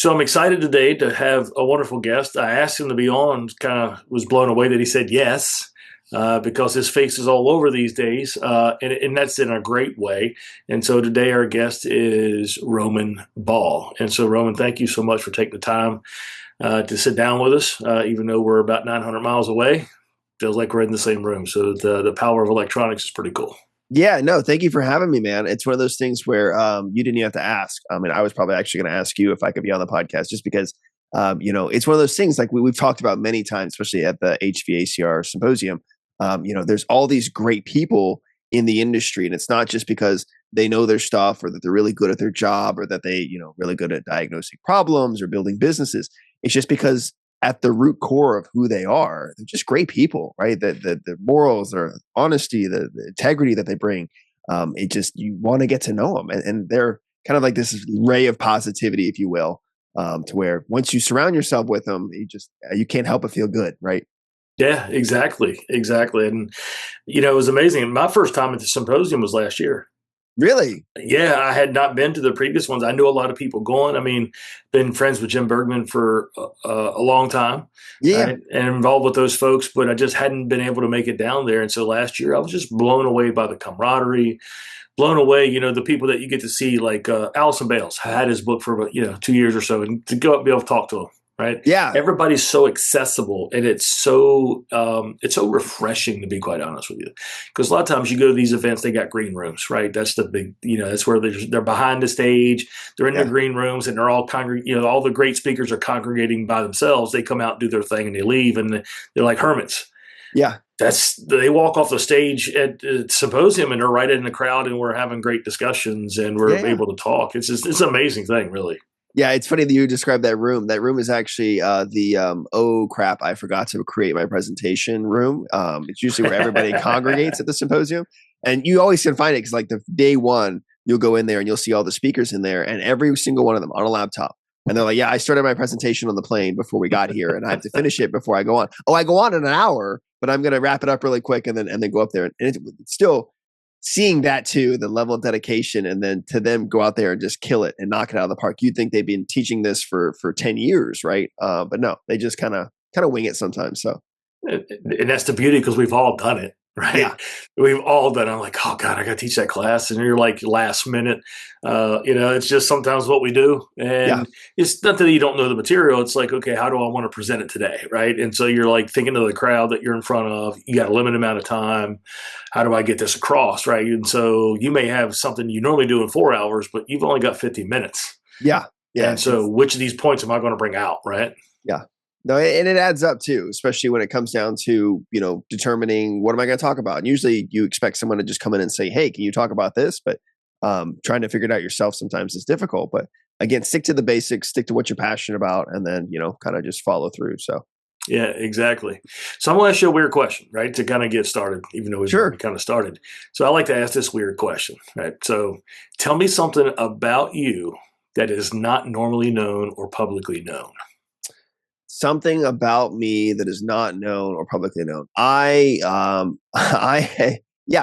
So I'm excited today to have a wonderful guest. I asked him to be on, kind of was blown away that he said yes, because his face is all over these days, and that's in a great way. And so today our guest is Roman Baugh. And so Roman, thank you so much for taking the time to sit down with us, even though we're about 900 miles away. Feels like we're in the same room. So the power of electronics is pretty cool. Yeah, no, thank you for having me, man. It's one of those things where you didn't even have to ask. I mean, I was probably actually going to ask you if I could be on the podcast just because, it's one of those things like we've talked about many times, especially at the HVACR symposium. There's all these great people in the industry, and it's not just because they know their stuff or that they're really good at their job or that they, really good at diagnosing problems or building businesses. It's just because at the root core of who they are, they're just great people, right? The morals, their honesty, the integrity that they bring. You want to get to know them, and they're kind of like this ray of positivity, if you will, to where once you surround yourself with them, you can't help but feel good, right? Yeah, exactly. Exactly. And, it was amazing. My first time at the symposium was last year. Really? Yeah, I had not been to the previous ones. I knew a lot of people going. I mean, been friends with Jim Bergman for a long time, Yeah. right? And involved with those folks, but I just hadn't been able to make it down there. And so last year, I was just blown away by the camaraderie, blown away. The people that you get to see, like Allison Bales, I had his book for 2 years or so, and to go up and be able to talk to him. Right. Yeah. Everybody's so accessible, and it's so refreshing, to be quite honest with you. Because a lot of times you go to these events, they got green rooms, right? That's the big, that's where they're behind the stage. They're in the green rooms, and they're all all the great speakers are congregating by themselves. They come out, do their thing, and they leave, and they're like hermits. Yeah. They walk off the stage at symposium, and they're right in the crowd, and we're having great discussions, and we're able to talk. It's an amazing thing, really. Yeah, it's funny that you described that room. That room is actually oh crap, I forgot to create my presentation room. It's usually where everybody congregates at the symposium. And you always can find it because like the day one, you'll go in there and you'll see all the speakers in there and every single one of them on a laptop. And they're like, yeah, I started my presentation on the plane before we got here and I have to finish it before I go on. Oh, I go on in an hour, but I'm going to wrap it up really quick and then go up there. And it's still seeing that too, the level of dedication, and then to them go out there and just kill it and knock it out of the park. You'd think they've been teaching this for 10 years, right? But no, they just kind of wing it sometimes. So, and that's the beauty, because we've all done it, right? Yeah. We've all done it. I'm like, oh God, I got to teach that class. And you're like last minute, it's just sometimes what we do. And it's not that you don't know the material. It's like, okay, how do I want to present it today? Right. And so you're like thinking of the crowd that you're in front of. You got a limited amount of time. How do I get this across? Right. And so you may have something you normally do in 4 hours, but you've only got 50 minutes. Yeah. Yeah. And so which of these points am I going to bring out? Right. Yeah. No, and it adds up too, especially when it comes down to, determining what am I going to talk about. And usually you expect someone to just come in and say, hey, can you talk about this? But trying to figure it out yourself sometimes is difficult. But again, stick to the basics, stick to what you're passionate about, and then, kind of just follow through. So. Yeah, exactly. So I'm going to ask you a weird question, right, to kind of get started, even though we've already kind of started. So I like to ask this weird question, right? So tell me something about you that is not normally known or publicly known. Something about me that is not known or publicly known.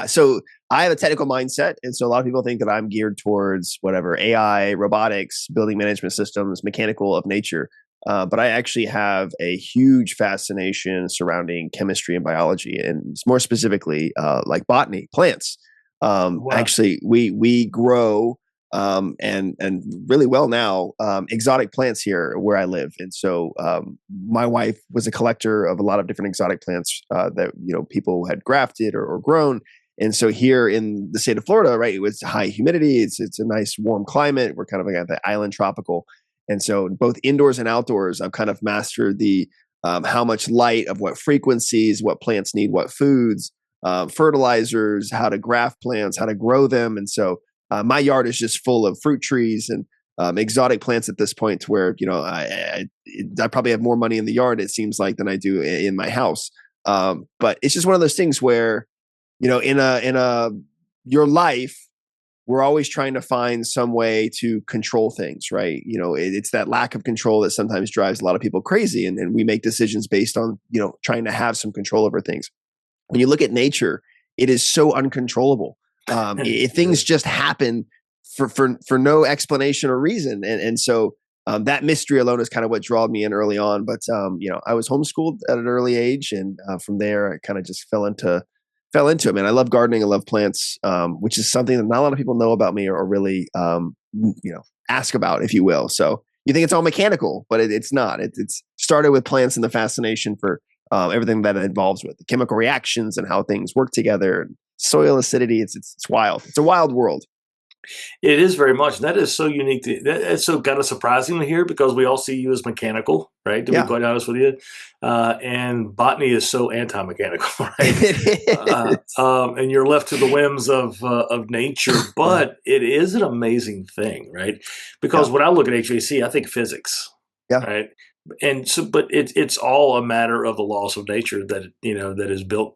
So I have a technical mindset. And so a lot of people think that I'm geared towards whatever AI, robotics, building management systems, mechanical of nature. But I actually have a huge fascination surrounding chemistry and biology, and more specifically, like botany, plants. Wow. Actually, we grow and really well now exotic plants here where I live, and so my wife was a collector of a lot of different exotic plants that people had grafted or grown. And so here in the state of Florida, right, it was high humidity. It's a nice warm climate. We're kind of like at the island tropical. And so both indoors and outdoors, I've kind of mastered the how much light of what frequencies, what plants need, what foods, fertilizers, how to graft plants, how to grow them. And so my yard is just full of fruit trees and exotic plants at this point to where, I probably have more money in the yard, it seems like, than I do in my house. But it's just one of those things where, in your life, we're always trying to find some way to control things, right? It's that lack of control that sometimes drives a lot of people crazy. And we make decisions based on, trying to have some control over things. When you look at nature, it is so uncontrollable. Things just happen for no explanation or reason. And so that mystery alone is kind of what drawed me in early on. But I was homeschooled at an early age, and from there, I kind of just fell into it. Man, I love gardening. I love plants, which is something that not a lot of people know about me or really, ask about, if you will. So you think it's all mechanical, but it's not. It's started with plants and the fascination for everything that it involves with the chemical reactions and how things work together. And soil acidity. It's wild. It's a wild world. It is very much. That is so unique. That's so kind of surprising to hear because we all see you as mechanical, right? To be Yeah, quite honest with you, and botany is so anti-mechanical, right? it is. And you're left to the whims of nature, but it is an amazing thing, right? Because Yeah, when I look at HVAC, I think physics, yeah. right? And so, but it's all a matter of the laws of nature that that is built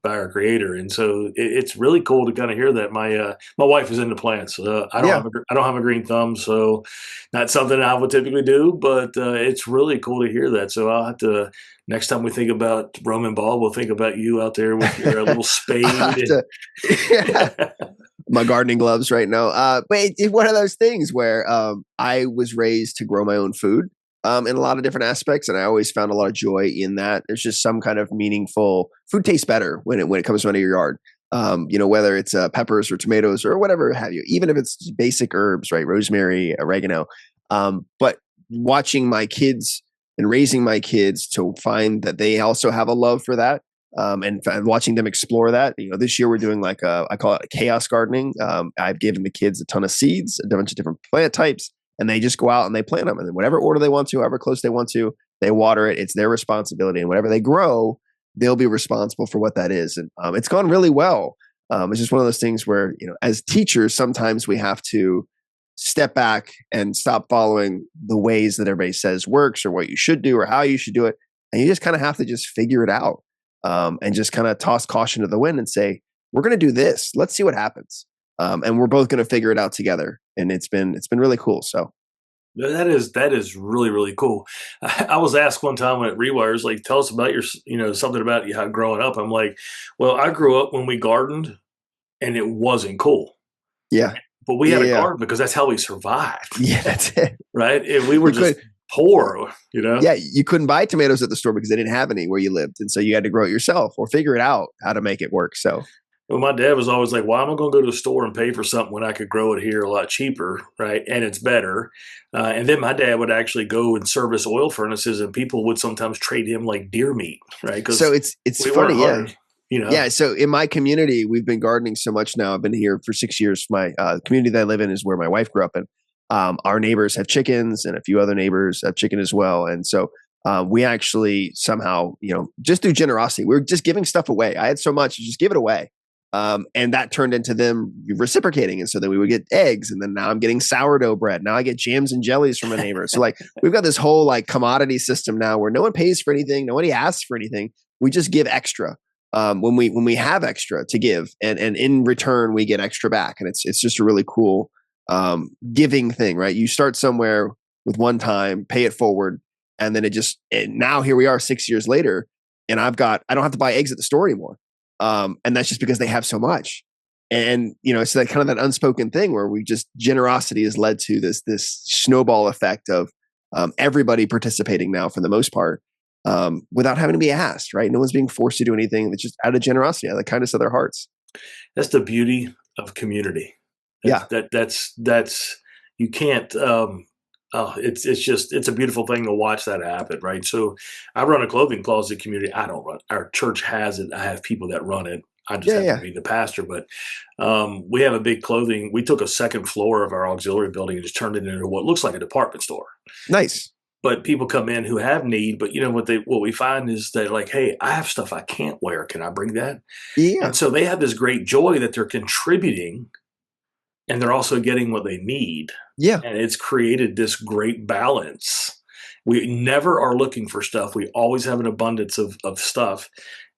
by our creator, and so it's really cool to kind of hear that. My wife is into plants. Yeah. I don't have a green thumb, so not something I would typically do, but it's really cool to hear that. So I'll have to next time we think about Roman Baugh, we'll think about you out there with your little I have spade. to, yeah, my gardening gloves right now. But it's one of those things where I was raised to grow my own food in a lot of different aspects, and I always found a lot of joy in that. There's just some kind of meaningful food tastes better when it comes out of your yard. Whether it's peppers or tomatoes or whatever have you, even if it's basic herbs, right? Rosemary, oregano. But watching my kids and raising my kids to find that they also have a love for that, and watching them explore that. This year we're doing like I call it chaos gardening. I've given the kids a ton of seeds, a bunch of different plant types, and they just go out and they plant them, and in whatever order they want to, however close they want to, they water it. It's their responsibility, and whatever they grow, they'll be responsible for what that is. And it's gone really well. It's just one of those things where as teachers, sometimes we have to step back and stop following the ways that everybody says works or what you should do or how you should do it, and you just kind of have to just figure it out, and just kind of toss caution to the wind and say, we're going to do this. Let's see what happens. And we're both going to figure it out together. And it's been really cool. So That is really really cool. I was asked one time at Rewires, like, tell us about something about you how growing up. I'm like, well, I grew up when we gardened, and it wasn't cool, yeah, but we yeah, had a yeah, garden because that's how we survived, yeah. That's it. right? And we were You just could, poor. yeah, you couldn't buy tomatoes at the store because they didn't have any where you lived, and so you had to grow it yourself or figure it out how to make it work. So Well, my dad was always like, "Why am I going to go to the store and pay for something when I could grow it here a lot cheaper, right? And it's better." And then my dad would actually go and service oil furnaces, and people would sometimes trade him like deer meat, right? so Because it's we weren't funny, yeah. hard. Yeah, so in my community, we've been gardening so much now. I've been here for 6 years. My community that I live in is where my wife grew up, and our neighbors have chickens, and a few other neighbors have chicken as well. And so we actually somehow, just through generosity, we were just giving stuff away. I had so much, just give it away, and that turned into them reciprocating. And so then we would get eggs, and then now I'm getting sourdough bread. Now I get jams and jellies from a neighbor. So like we've got this whole like commodity system now where no one pays for anything, nobody asks for anything. We just give extra when we have extra to give, and in return we get extra back, and it's just a really cool giving thing, right? You start somewhere with one time, pay it forward, and then and now here we are 6 years later, and I don't have to buy eggs at the store anymore, and that's just because they have so much, and it's that kind of that unspoken thing where generosity has led to this snowball effect of everybody participating now for the most part, without having to be asked, right? No one's being forced to do anything. It's just out of generosity, out of the kindness of their hearts. That's the beauty of community. Yeah. That's you can't. Oh, it's a beautiful thing to watch that happen, right? So I run a clothing closet community. I don't run. Our church has it. I have people that run it. I just Yeah. happen to Yeah. be the pastor, but we have a big clothing. We took a second floor of our auxiliary building and just turned it into what looks like a department store. Nice. But people come in who have need, but what we find is they're like, "Hey, I have stuff I can't wear. Can I bring that?" Yeah. And so they have this great joy that they're contributing, and they're also getting what they need, Yeah. and it's created this great balance. We never are looking for stuff. We always have an abundance of stuff,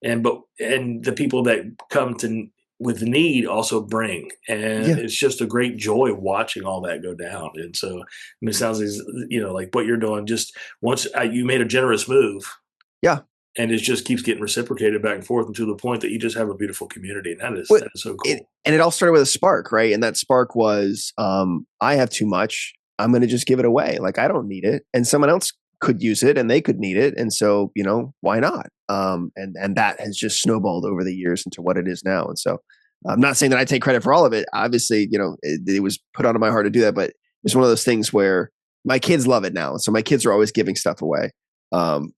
and the people that come to with need also bring, and Yeah. it's just a great joy watching all that go down. And so, I mean, it sounds like what you're doing. Just once you made a generous move, Yeah. and it just keeps getting reciprocated back and forth, and to the point that you just have a beautiful community, and that is But that is so it cool. and it all started with a spark, right? And that spark was I have too much. I'm going to just give it away. Like, I don't need it. And someone else could use it and they could need it. And so, why not? And that has just snowballed over the years into what it is now. And so I'm not saying that I take credit for all of it. Obviously, it was put onto my heart to do that, but it's one of those things where my kids love it now. So my kids are always giving stuff away. And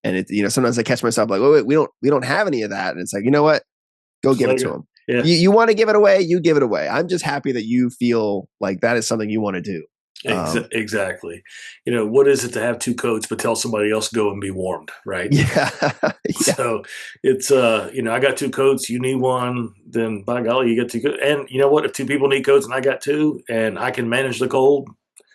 sometimes I catch myself like, oh, wait, we don't have any of that. And it's like, you know what? Go give it to them. Yeah. You want to give it away, you give it away. I'm just happy that you feel like that is something you want to do. Exactly. What is it to have two coats, but tell somebody else go and be warmed, right? Yeah. So it's, I got two coats, you need one, then by golly, you get two coats. And you know what? If two people need coats and I got two and I can manage the cold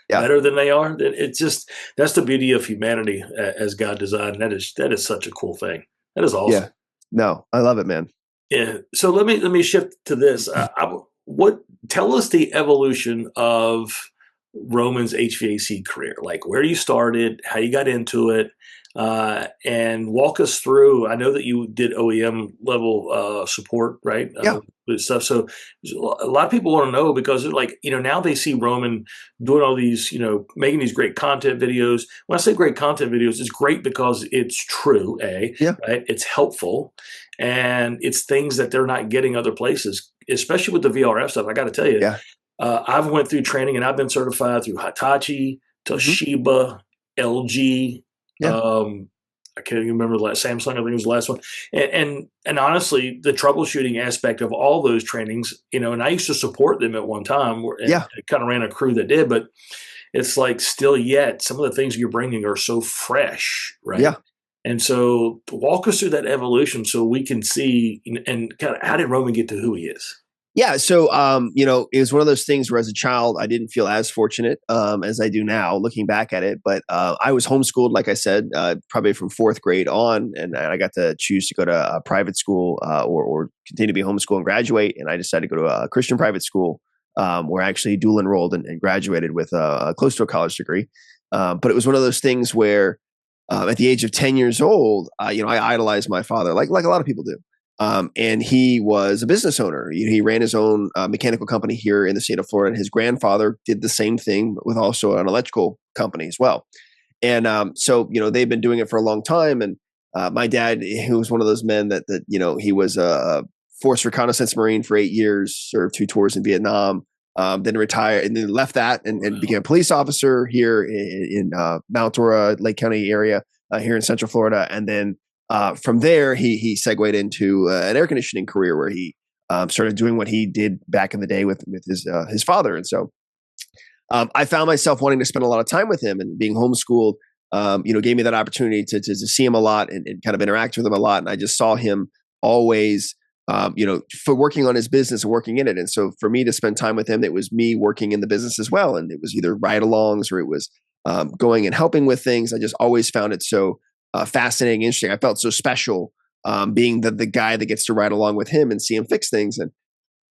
better than they are, then it's just, that's the beauty of humanity as God designed. That is such a cool thing. That is awesome. Yeah. No, I love it, man. Yeah. So let me shift to this. Tell us the evolution of Roman's HVAC career, like where you started, how you got into it, and walk us through. I know that you did OEM level support, right? Yeah. With stuff. So a lot of people want to know because they're like, now they see Roman doing all these, making these great content videos. When I say great content videos, it's great because it's true, right? It's helpful, and it's things that they're not getting other places, especially with the VRF stuff. I got to tell you. Yeah. I've went through training and I've been certified through Hitachi, Toshiba, LG. I can't even remember the last Samsung. I think it was the last one. And honestly, the troubleshooting aspect of all those trainings, and I used to support them at one time. I kind of ran a crew that did, but it's like still yet some of the things you're bringing are so fresh, right? Yeah. And so walk us through that evolution so we can see and kind of how did Roman get to who he is? Yeah. So, it was one of those things where as a child, I didn't feel as fortunate as I do now looking back at it. But I was homeschooled, like I said, probably from fourth grade on. And I got to choose to go to a private school or continue to be homeschooled and graduate. And I decided to go to a Christian private school where I actually dual enrolled and graduated with close to a college degree. But it was one of those things where at the age of 10 years old, I idolized my father, like a lot of people do. And he was a business owner. He ran his own mechanical company here in the state of Florida. And his grandfather did the same thing with also an electrical company as well. And so, they've been doing it for a long time. And my dad, who was one of those men that he was a force reconnaissance Marine for 8 years, served 2 tours in Vietnam, then retired and then left that and became a police officer here in Mount Dora, Lake County area here in Central Florida. And then from there, he segued into an air conditioning career where he started doing what he did back in the day with his father. And so I found myself wanting to spend a lot of time with him, and being homeschooled, gave me that opportunity to see him a lot and kind of interact with him a lot. And I just saw him always, for working on his business and working in it. And so for me to spend time with him, it was me working in the business as well. And it was either ride-alongs or it was going and helping with things. I just always found it so fascinating, interesting. I felt so special being the guy that gets to ride along with him and see him fix things. And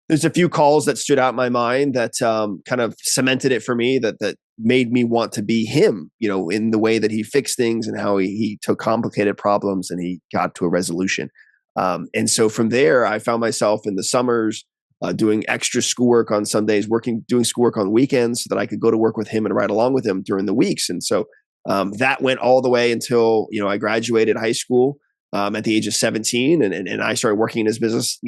there's a few calls that stood out in my mind that kind of cemented it for me, that made me want to be him, in the way that he fixed things and how he took complicated problems and he got to a resolution. And so from there, I found myself in the summers doing extra schoolwork on Sundays, doing schoolwork on weekends so that I could go to work with him and ride along with him during the weeks. And so that went all the way until, I graduated high school at the age of 17 and I started working in his business,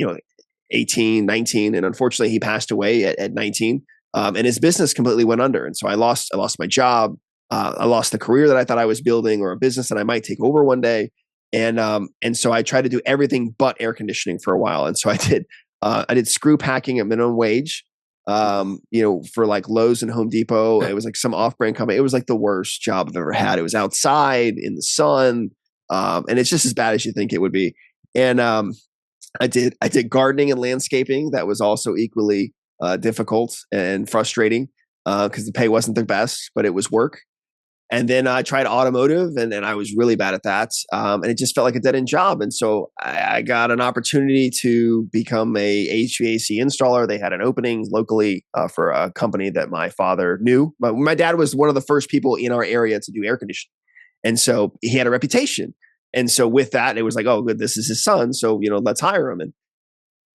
18, 19. And unfortunately he passed away at 19 and his business completely went under. And so I lost my job. I lost the career that I thought I was building or a business that I might take over one day. And so I tried to do everything but air conditioning for a while. And so I did screw packing at minimum wage. For like Lowe's and Home Depot. It was like some off-brand company. It was like the worst job I've ever had. It was outside in the sun. And it's just as bad as you think it would be. And I did gardening and landscaping. That was also equally difficult and frustrating because the pay wasn't the best, but it was work. And then I tried automotive and I was really bad at that. And it just felt like a dead end job. And so I got an opportunity to become a HVAC installer. They had an opening locally for a company that my father knew. My dad was one of the first people in our area to do air conditioning. And so he had a reputation. And so with that, it was like, oh, good, this is his son. So, let's hire him. And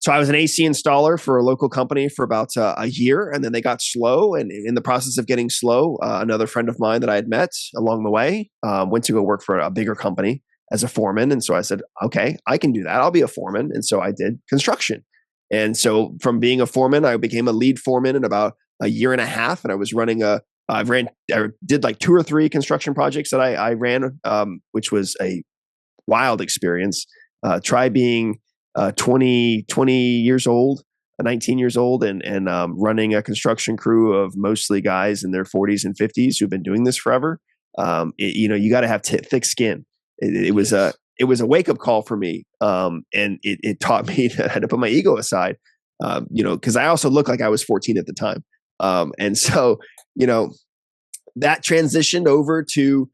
So I was an AC installer for a local company for about a year, and then they got slow. And in the process of getting slow, another friend of mine that I had met along the way went to go work for a bigger company as a foreman. And so I said, okay, I can do that. I'll be a foreman. And so I did construction. And so from being a foreman, I became a lead foreman in about a year and a half. And I was running I did like 2 or 3 construction projects that I ran, which was a wild experience. Try being 20 years old, 19 years old, and running a construction crew of mostly guys in their 40s and 50s who've been doing this forever. You got to have thick skin. It was a wake up call for me, and it taught me that I had to put my ego aside. Because I also looked like I was 14 at the time, and so that transitioned over to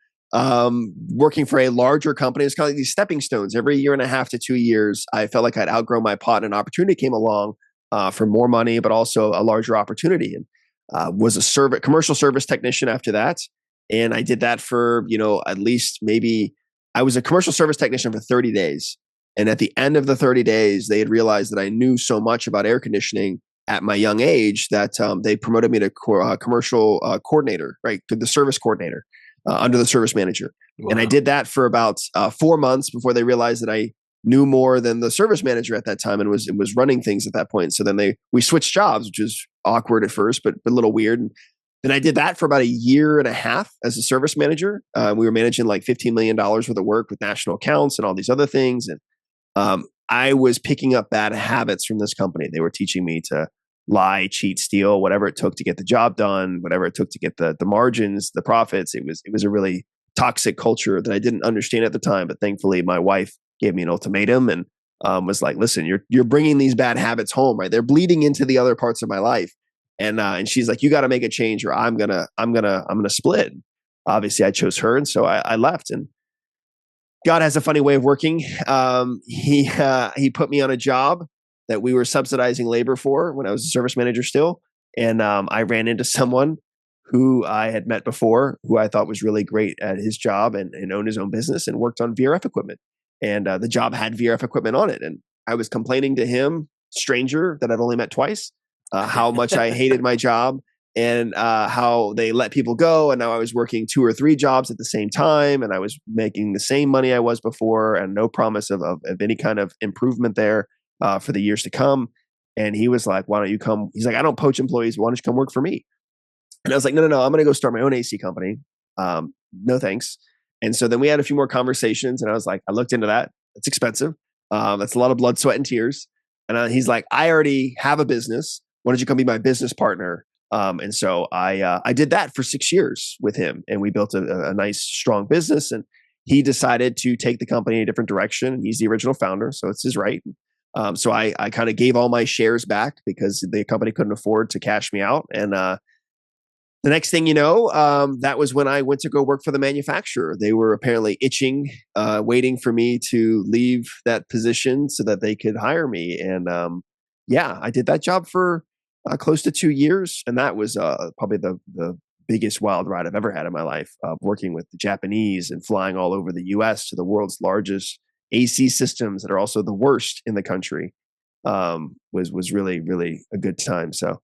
working for a larger company. It's kind of like these stepping stones. Every year and a half to 2 years, I felt like I'd outgrown my pot, and an opportunity came along for more money, but also a larger opportunity. And was a commercial service technician after that. And I did that for at least maybe I was a commercial service technician for 30 days. And at the end of the 30 days, they had realized that I knew so much about air conditioning at my young age that they promoted me to commercial coordinator, right, to the service coordinator. Under the service manager. Wow. And I did that for about 4 months before they realized that I knew more than the service manager at that time and was running things at that point. So then we switched jobs, which was awkward at first, but a little weird. And then I did that for about a year and a half as a service manager. We were managing like $15 million worth of work with national accounts and all these other things. And I was picking up bad habits from this company. They were teaching me to lie, cheat, steal, whatever it took to get the job done, whatever it took to get the margins, the profits. It was a really toxic culture that I didn't understand at the time. But thankfully, my wife gave me an ultimatum and was like, "Listen, you're bringing these bad habits home, right? They're bleeding into the other parts of my life." And she's like, "You got to make a change, or I'm gonna split." Obviously, I chose her, and so I left. And God has a funny way of working. He put me on a job that we were subsidizing labor for when I was a service manager still. And I ran into someone who I had met before, who I thought was really great at his job and owned his own business and worked on VRF equipment. And the job had VRF equipment on it. And I was complaining to him, stranger that I've only met twice, how much I hated my job and how they let people go. And now I was working 2 or 3 jobs at the same time. And I was making the same money I was before and no promise of any kind of improvement there. For the years to come. And he was like, "Why don't you come?" He's like, "I don't poach employees. Why don't you come work for me?" And I was like, No, I'm going to go start my own AC company. No, thanks. And so then we had a few more conversations and I was like, I looked into that. It's expensive. That's a lot of blood, sweat, and tears. And he's like, "I already have a business. Why don't you come be my business partner?" And so I did that for 6 years with him and we built a nice, strong business. And he decided to take the company in a different direction. And he's the original founder. So it's his right. So I kind of gave all my shares back because the company couldn't afford to cash me out. And the next thing you know, that was when I went to go work for the manufacturer. They were apparently itching, waiting for me to leave that position so that they could hire me. And I did that job for close to 2 years. And that was probably the biggest wild ride I've ever had in my life, working with the Japanese and flying all over the US to the world's largest AC systems that are also the worst in the country. Was really, really a good time. So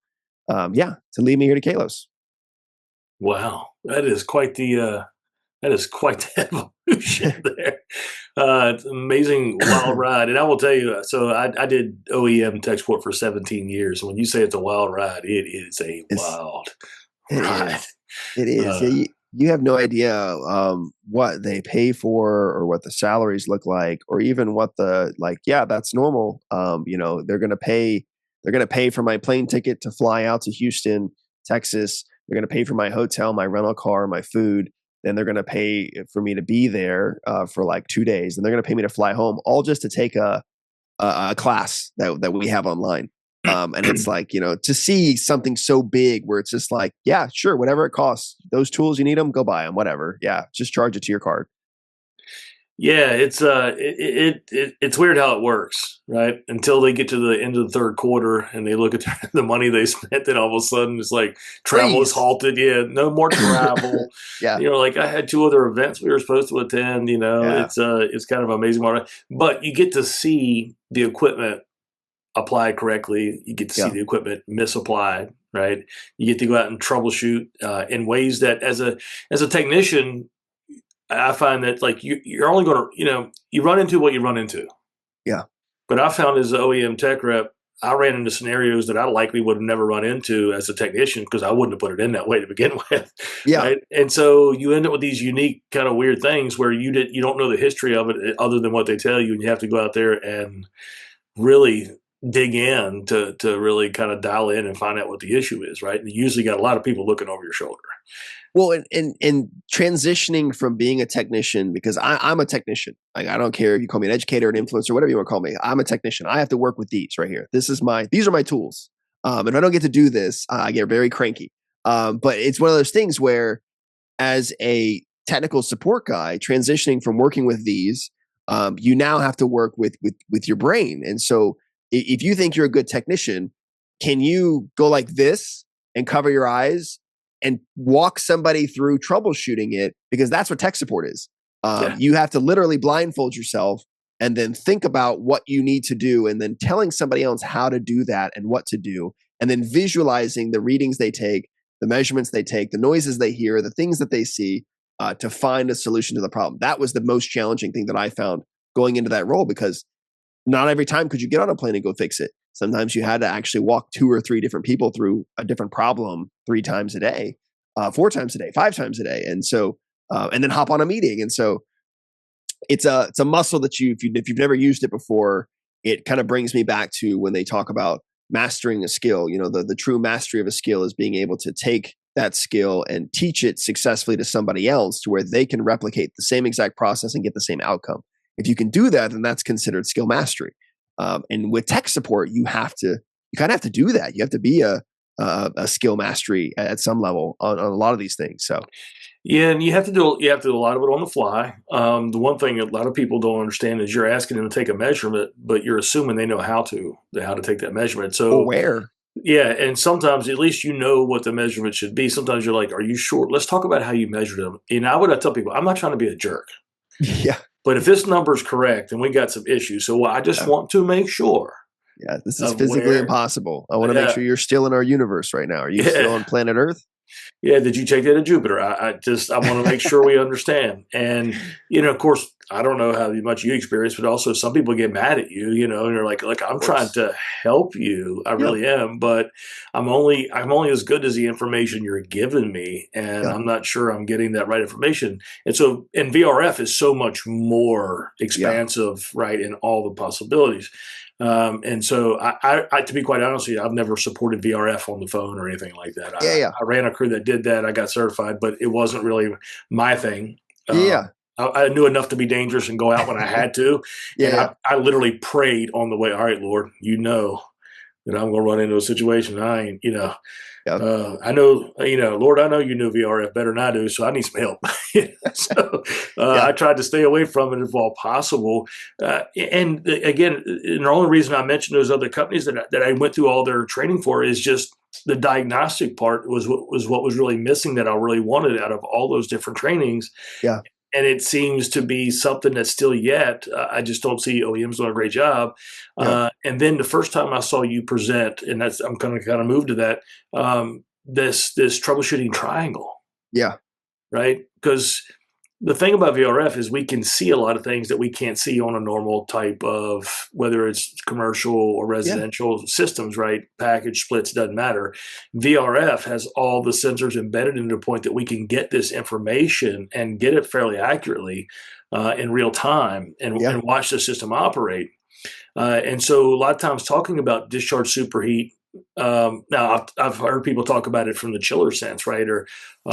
to lead me here to Kalos. Wow, that is quite the evolution there. It's an amazing wild ride, and I will tell you. So I did OEM tech support for 17 years. When you say it's a wild ride, it is a wild ride. It is. You have no idea what they pay for or what the salaries look like or even what that's normal. They're going to pay for my plane ticket to fly out to Houston, Texas. They're going to pay for my hotel, my rental car, my food. Then they're going to pay for me to be there for like 2 days. And they're going to pay me to fly home, all just to take a class that we have online. And it's like, to see something so big where it's just like, yeah, sure, whatever it costs, those tools, you need them, go buy them, whatever. Yeah, just charge it to your card. Yeah, it's weird how it works, right? Until they get to the end of the third quarter and they look at the money they spent, then all of a sudden it's like travel is halted. Yeah, no more travel. Yeah, like I had 2 other events we were supposed to attend. Yeah. It's kind of amazing. But you get to see the equipment applied correctly. You get to see Yeah. the equipment misapplied, right? You get to go out and troubleshoot in ways that, as a technician, I find that like you're only going to, you run into what you run into. Yeah. But I found as an OEM tech rep, I ran into scenarios that I likely would have never run into as a technician because I wouldn't have put it in that way to begin with, Yeah. right? And so you end up with these unique kind of weird things where you don't know the history of it other than what they tell you, and you have to go out there and really dig in to really kind of dial in and find out what the issue is, right? And you usually got a lot of people looking over your shoulder. Well, and transitioning from being a technician, because I'm a technician. Like, I don't care if you call me an educator, an influencer, whatever you want to call me. I'm a technician. I have to work with these right here. These are my tools. And if I don't get to do this, I get very cranky. But it's one of those things where, as a technical support guy, transitioning from working with these, you now have to work with your brain. And so, if you think you're a good technician, can you go like this and cover your eyes and walk somebody through troubleshooting it? Because that's what tech support is. Yeah. You have to literally blindfold yourself and then think about what you need to do, and then telling somebody else how to do that and what to do, and then visualizing the readings they take, the measurements they take, the noises they hear, the things that they see, to find a solution to the problem. That was the most challenging thing that I found going into that role, because not every time could you get on a plane and go fix it. Sometimes you had to actually walk 2 or 3 different people through a different problem 3 times a day, 4 times a day, 5 times a day. And so, and then hop on a meeting. And so it's a muscle that if you've never used it before, it kind of brings me back to when they talk about mastering a skill. The true mastery of a skill is being able to take that skill and teach it successfully to somebody else to where they can replicate the same exact process and get the same outcome. If you can do that, then that's considered skill mastery. And with tech support, you kind of have to do that. You have to be a skill mastery at some level on a lot of these things. So Yeah, and you have to do a lot of it on the fly. The one thing a lot of people don't understand is you're asking them to take a measurement, but you're assuming they know how to take that measurement. or So where? yeah, and sometimes at least you know what the measurement should be. Sometimes you're like, "Are you sure? Let's talk about how you measured them." And I tell people, I'm not trying to be a jerk, Yeah. but if this number is correct, then we got some issues. So I just Yeah. want to make sure Yeah. This is of physically where. impossible. I want to make Yeah, sure you're still in our universe right now. Are you still yeah. on planet Earth? Yeah, did you take that to Jupiter? I want to make sure we understand. And of course, I don't know how much you experience, but also some people get mad at you, and you're like, look, Of I'm trying course. to help you. I Yeah. really am, but I'm only as good as the information you're giving me, and Yeah. I'm not sure I'm getting that right information. And so, and VRF is so much more Yeah. expansive, right, in all the possibilities. And so, to be quite honest with you, I've never supported VRF on the phone or anything like that. Yeah. Yeah. I ran a crew that did that. I got certified, but it wasn't really my thing. Yeah. I knew enough to be dangerous and go out when I had to, Yeah. and Yeah. I literally prayed on the way. All right, Lord, you know that I'm going to run into a situation. I ain't, Yeah. I know, Lord, I know you know VRF better than I do, so I need some help. So Yeah. I tried to stay away from it if all possible. And again, and the only reason I mentioned those other companies that I went through all their training for is just the diagnostic part was what was really missing that I really wanted out of all those different trainings. Yeah. And it seems to be something that's still yet. I just don't see OEMs doing a great job. Yeah. And then the first time I saw you present, and that's I'm going to kind of move to that. This troubleshooting triangle, Yeah. right? Because the thing about VRF is we can see a lot of things that we can't see on a normal type of, whether it's commercial or Yeah. residential systems, right? Package splits, doesn't matter. VRF has all the sensors embedded into the point that we can get this information and get it fairly accurately in real time Yeah. and watch the system operate. And so a lot of times talking about discharge superheat, now I've heard people talk about it from the chiller sense, right?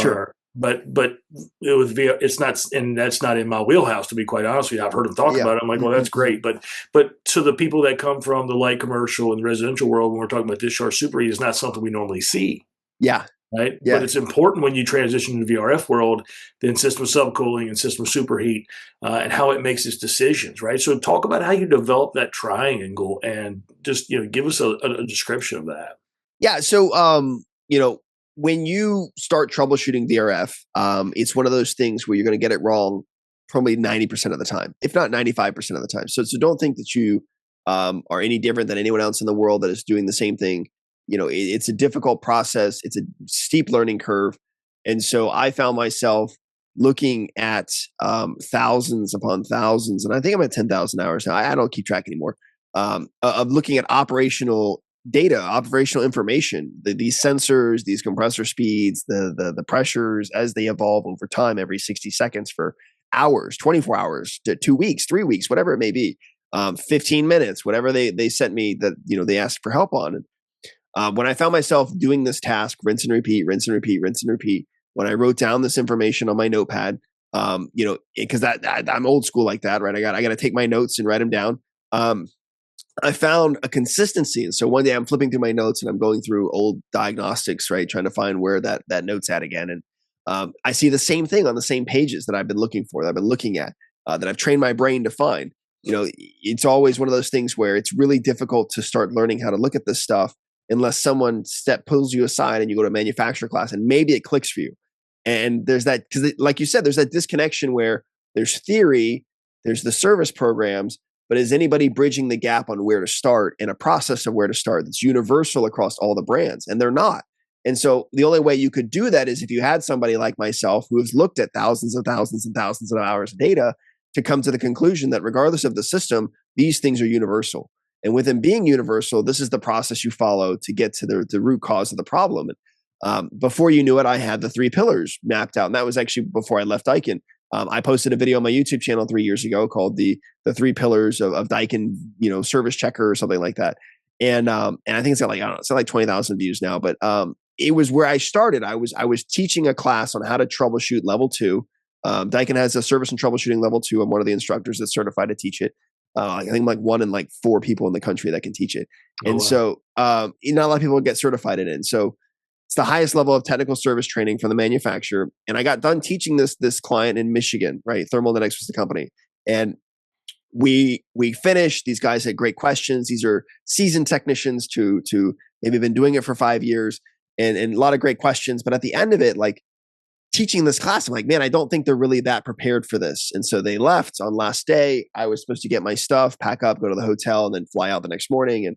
Sure. Or but with VR, it's not, and that's not in my wheelhouse, to be quite honest with you. I've heard them talk Yeah. about it. I'm like, well, that's great, but to the people that come from the light commercial and the residential world, when we're talking about discharge superheat, it's not something we normally see. Yeah. Right. But Yeah. it's important when you transition to the VRF world, then system subcooling and system superheat, and how it makes its decisions. Right. So talk about how you develop that triangle and just, give us a description of that. Yeah. So, when you start troubleshooting VRF, it's one of those things where you're going to get it wrong probably 90% of the time, if not 95% of the time. So don't think that you are any different than anyone else in the world that is doing the same thing. It's a difficult process. It's a steep learning curve. And so I found myself looking at thousands upon thousands, and I think I'm at 10,000 hours now. I don't keep track anymore, of looking at operational data, operational information, these sensors, these compressor speeds, the pressures as they evolve over time every 60 seconds for hours, 24 hours to 2 weeks, 3 weeks, whatever it may be, 15 minutes, whatever they sent me that, they asked for help on. And when I found myself doing this task, rinse and repeat, rinse and repeat, rinse and repeat, when I wrote down this information on my notepad, because I'm old school like that, right? I got to take my notes and write them down. I found a consistency. And so one day I'm flipping through my notes and I'm going through old diagnostics, right? Trying to find where that note's at again. And I see the same thing on the same pages that I've been looking for, that I've been looking at, that I've trained my brain to find. It's always one of those things where it's really difficult to start learning how to look at this stuff unless someone pulls you aside and you go to a manufacturer class and maybe it clicks for you. And there's that, because like you said, there's that disconnection where there's theory, there's the service programs, but is anybody bridging the gap on where to start and a process of where to start that's universal across all the brands? And they're not. And so the only way you could do that is if you had somebody like myself who has looked at thousands and thousands and thousands of hours of data to come to the conclusion that regardless of the system, these things are universal. And with them being universal, this is the process you follow to get to the root cause of the problem. And before you knew it, I had the 3 pillars mapped out. And that was actually before I left Daikin. I posted a video on my YouTube channel 3 years ago called the 3 pillars of Daikin, service checker or something like that. And I think it's got like, I don't know, it's got like 20,000 views now, but it was where I started. I was teaching a class on how to troubleshoot level 2. Daikin has a service and troubleshooting level 2. I'm one of the instructors that's certified to teach it. I think I'm like 1 in like 4 people in the country that can teach it. And so not a lot of people get certified in it. And so it's the highest level of technical service training from the manufacturer. And I got done teaching this client in Michigan, right? Thermodynamics was the company. And we finished. These guys had great questions. These are seasoned technicians to maybe been doing it for 5 years and a lot of great questions. But at the end of it, like teaching this class, I'm like, man, I don't think they're really that prepared for this. And so they left on last day. I was supposed to get my stuff, pack up, go to the hotel, and then fly out the next morning. And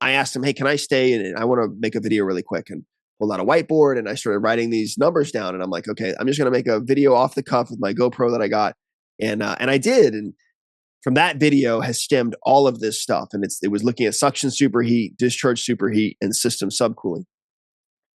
I asked them, hey, can I stay? And I want to make a video really quick. And pulled out a whiteboard and I started writing these numbers down. And I'm like, okay, I'm just going to make a video off the cuff with my GoPro that I got. And I did. And from that video has stemmed all of this stuff. And it was looking at suction superheat, discharge superheat, and system subcooling.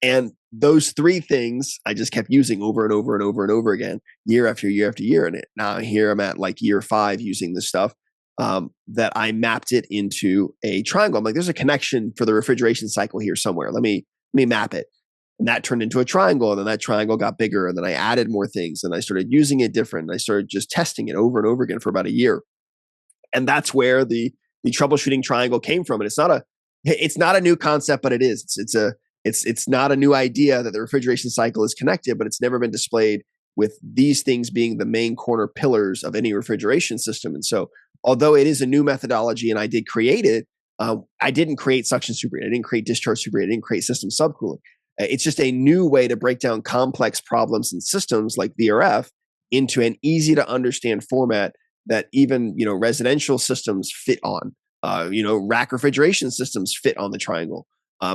And those 3 things I just kept using over and over and over and over again, year after year after year. And now here I'm at like year 5 using this stuff, that I mapped it into a triangle. I'm like, there's a connection for the refrigeration cycle here somewhere. Let me map it. And that turned into a triangle. And then that triangle got bigger. And then I added more things and I started using it different. And I started just testing it over and over again for about a year. And that's where the troubleshooting triangle came from. And it's not a new concept, but it is. It's not a new idea that the refrigeration cycle is connected, but it's never been displayed with these things being the main corner pillars of any refrigeration system. And so although it is a new methodology and I did create it, I didn't create suction superheat. I didn't create discharge superheat. I didn't create system subcooling. It's just a new way to break down complex problems and systems like VRF into an easy to understand format that even, residential systems fit on, rack refrigeration systems fit on the triangle.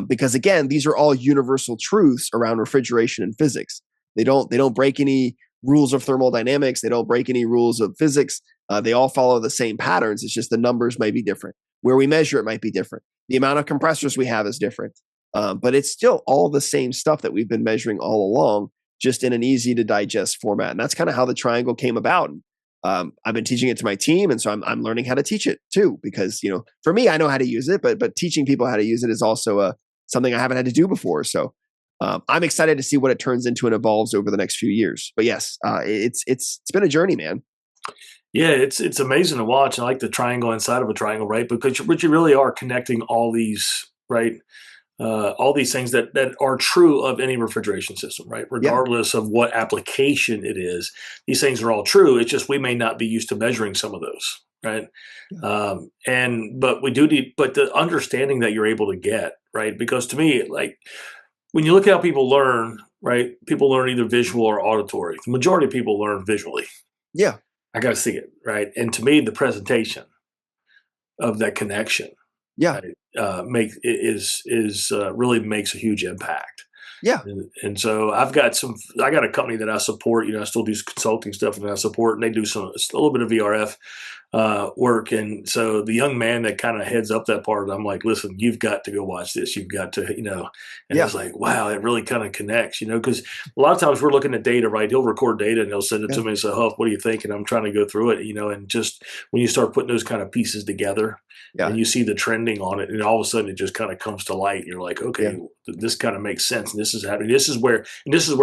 Because again, these are all universal truths around refrigeration and physics. They don't break any rules of thermodynamics. They don't break any rules of physics. They all follow the same patterns. It's just the numbers might be different. Where we measure it might be different. The amount of compressors we have is different. But it's still all the same stuff that we've been measuring all along, just in an easy to digest format. And that's kind of how the triangle came about. I've been teaching it to my team. And so I'm learning how to teach it too, because, for me, I know how to use it, but teaching people how to use it is also something I haven't had to do before. So I'm excited to see what it turns into and evolves over the next few years. But yes, it's been a journey, man. Yeah, it's amazing to watch. I like the triangle inside of a triangle, right? Because you really are connecting all these, right? All these things that are true of any refrigeration system, right? Regardless of what application it is, these things are all true. It's just we may not be used to measuring some of those, right? But we do need, but the understanding that you're able to get, right? Because to me, like when you look at how people learn, right? People learn either visual or auditory. The majority of people learn visually. Yeah. I got to see it, right? And to me, the presentation, of that connection, Yeah. right, really makes a huge impact. Yeah. And so I got a company that I support. I still do consulting stuff and I support, and they do a little bit of VRF work. And so the young man that kind of heads up that part, I'm like, listen, you've got to go watch this. You've got to, and Yeah. it's like, wow, it really kind of connects, because a lot of times we're looking at data, right? He'll record data and he'll send it Yeah. to me and say, Huff, what do you think? And I'm trying to go through it, and just when you start putting those kind of pieces together, Yeah. and you see the trending on it, and all of a sudden it just kind of comes to light. And you're like, okay, this kind of makes sense. And this is happening. This is where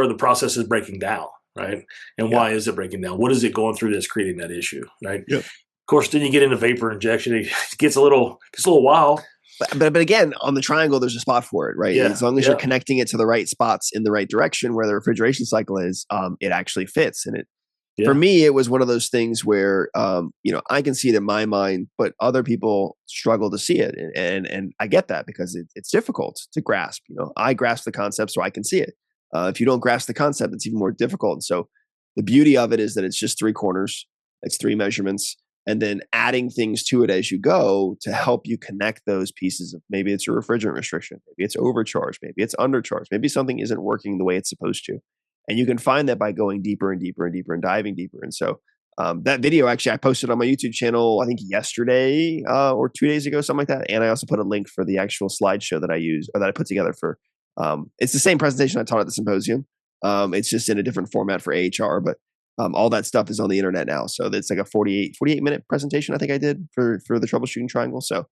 the process is breaking down, right? And why is it breaking down? What is it going through that's creating that issue, right? Yeah. Of course, then you get into vapor injection. It gets a little wild. But again, on the triangle, there's a spot for it, right? Yeah, As long as you're connecting it to the right spots in the right direction where the refrigeration cycle is, it actually fits. And for me, it was one of those things where, I can see it in my mind, but other people struggle to see it. And I get that because it's difficult to grasp. I grasp the concept so I can see it. If you don't grasp the concept, it's even more difficult. And so the beauty of it is that it's just 3 corners, it's 3 measurements, and then adding things to it as you go to help you connect those pieces of maybe it's a refrigerant restriction, maybe it's overcharged, maybe it's undercharged, maybe something isn't working the way it's supposed to. And you can find that by going deeper and deeper and deeper and diving deeper. And so that video, actually, I posted on my YouTube channel, I think yesterday or 2 days ago, something like that. And I also put a link for the actual slideshow that I use or that I put together for, it's the same presentation I taught at the symposium. It's just in a different format for AHR, but all that stuff is on the internet now. So it's like a 48 minute presentation I think I did for the troubleshooting triangle. So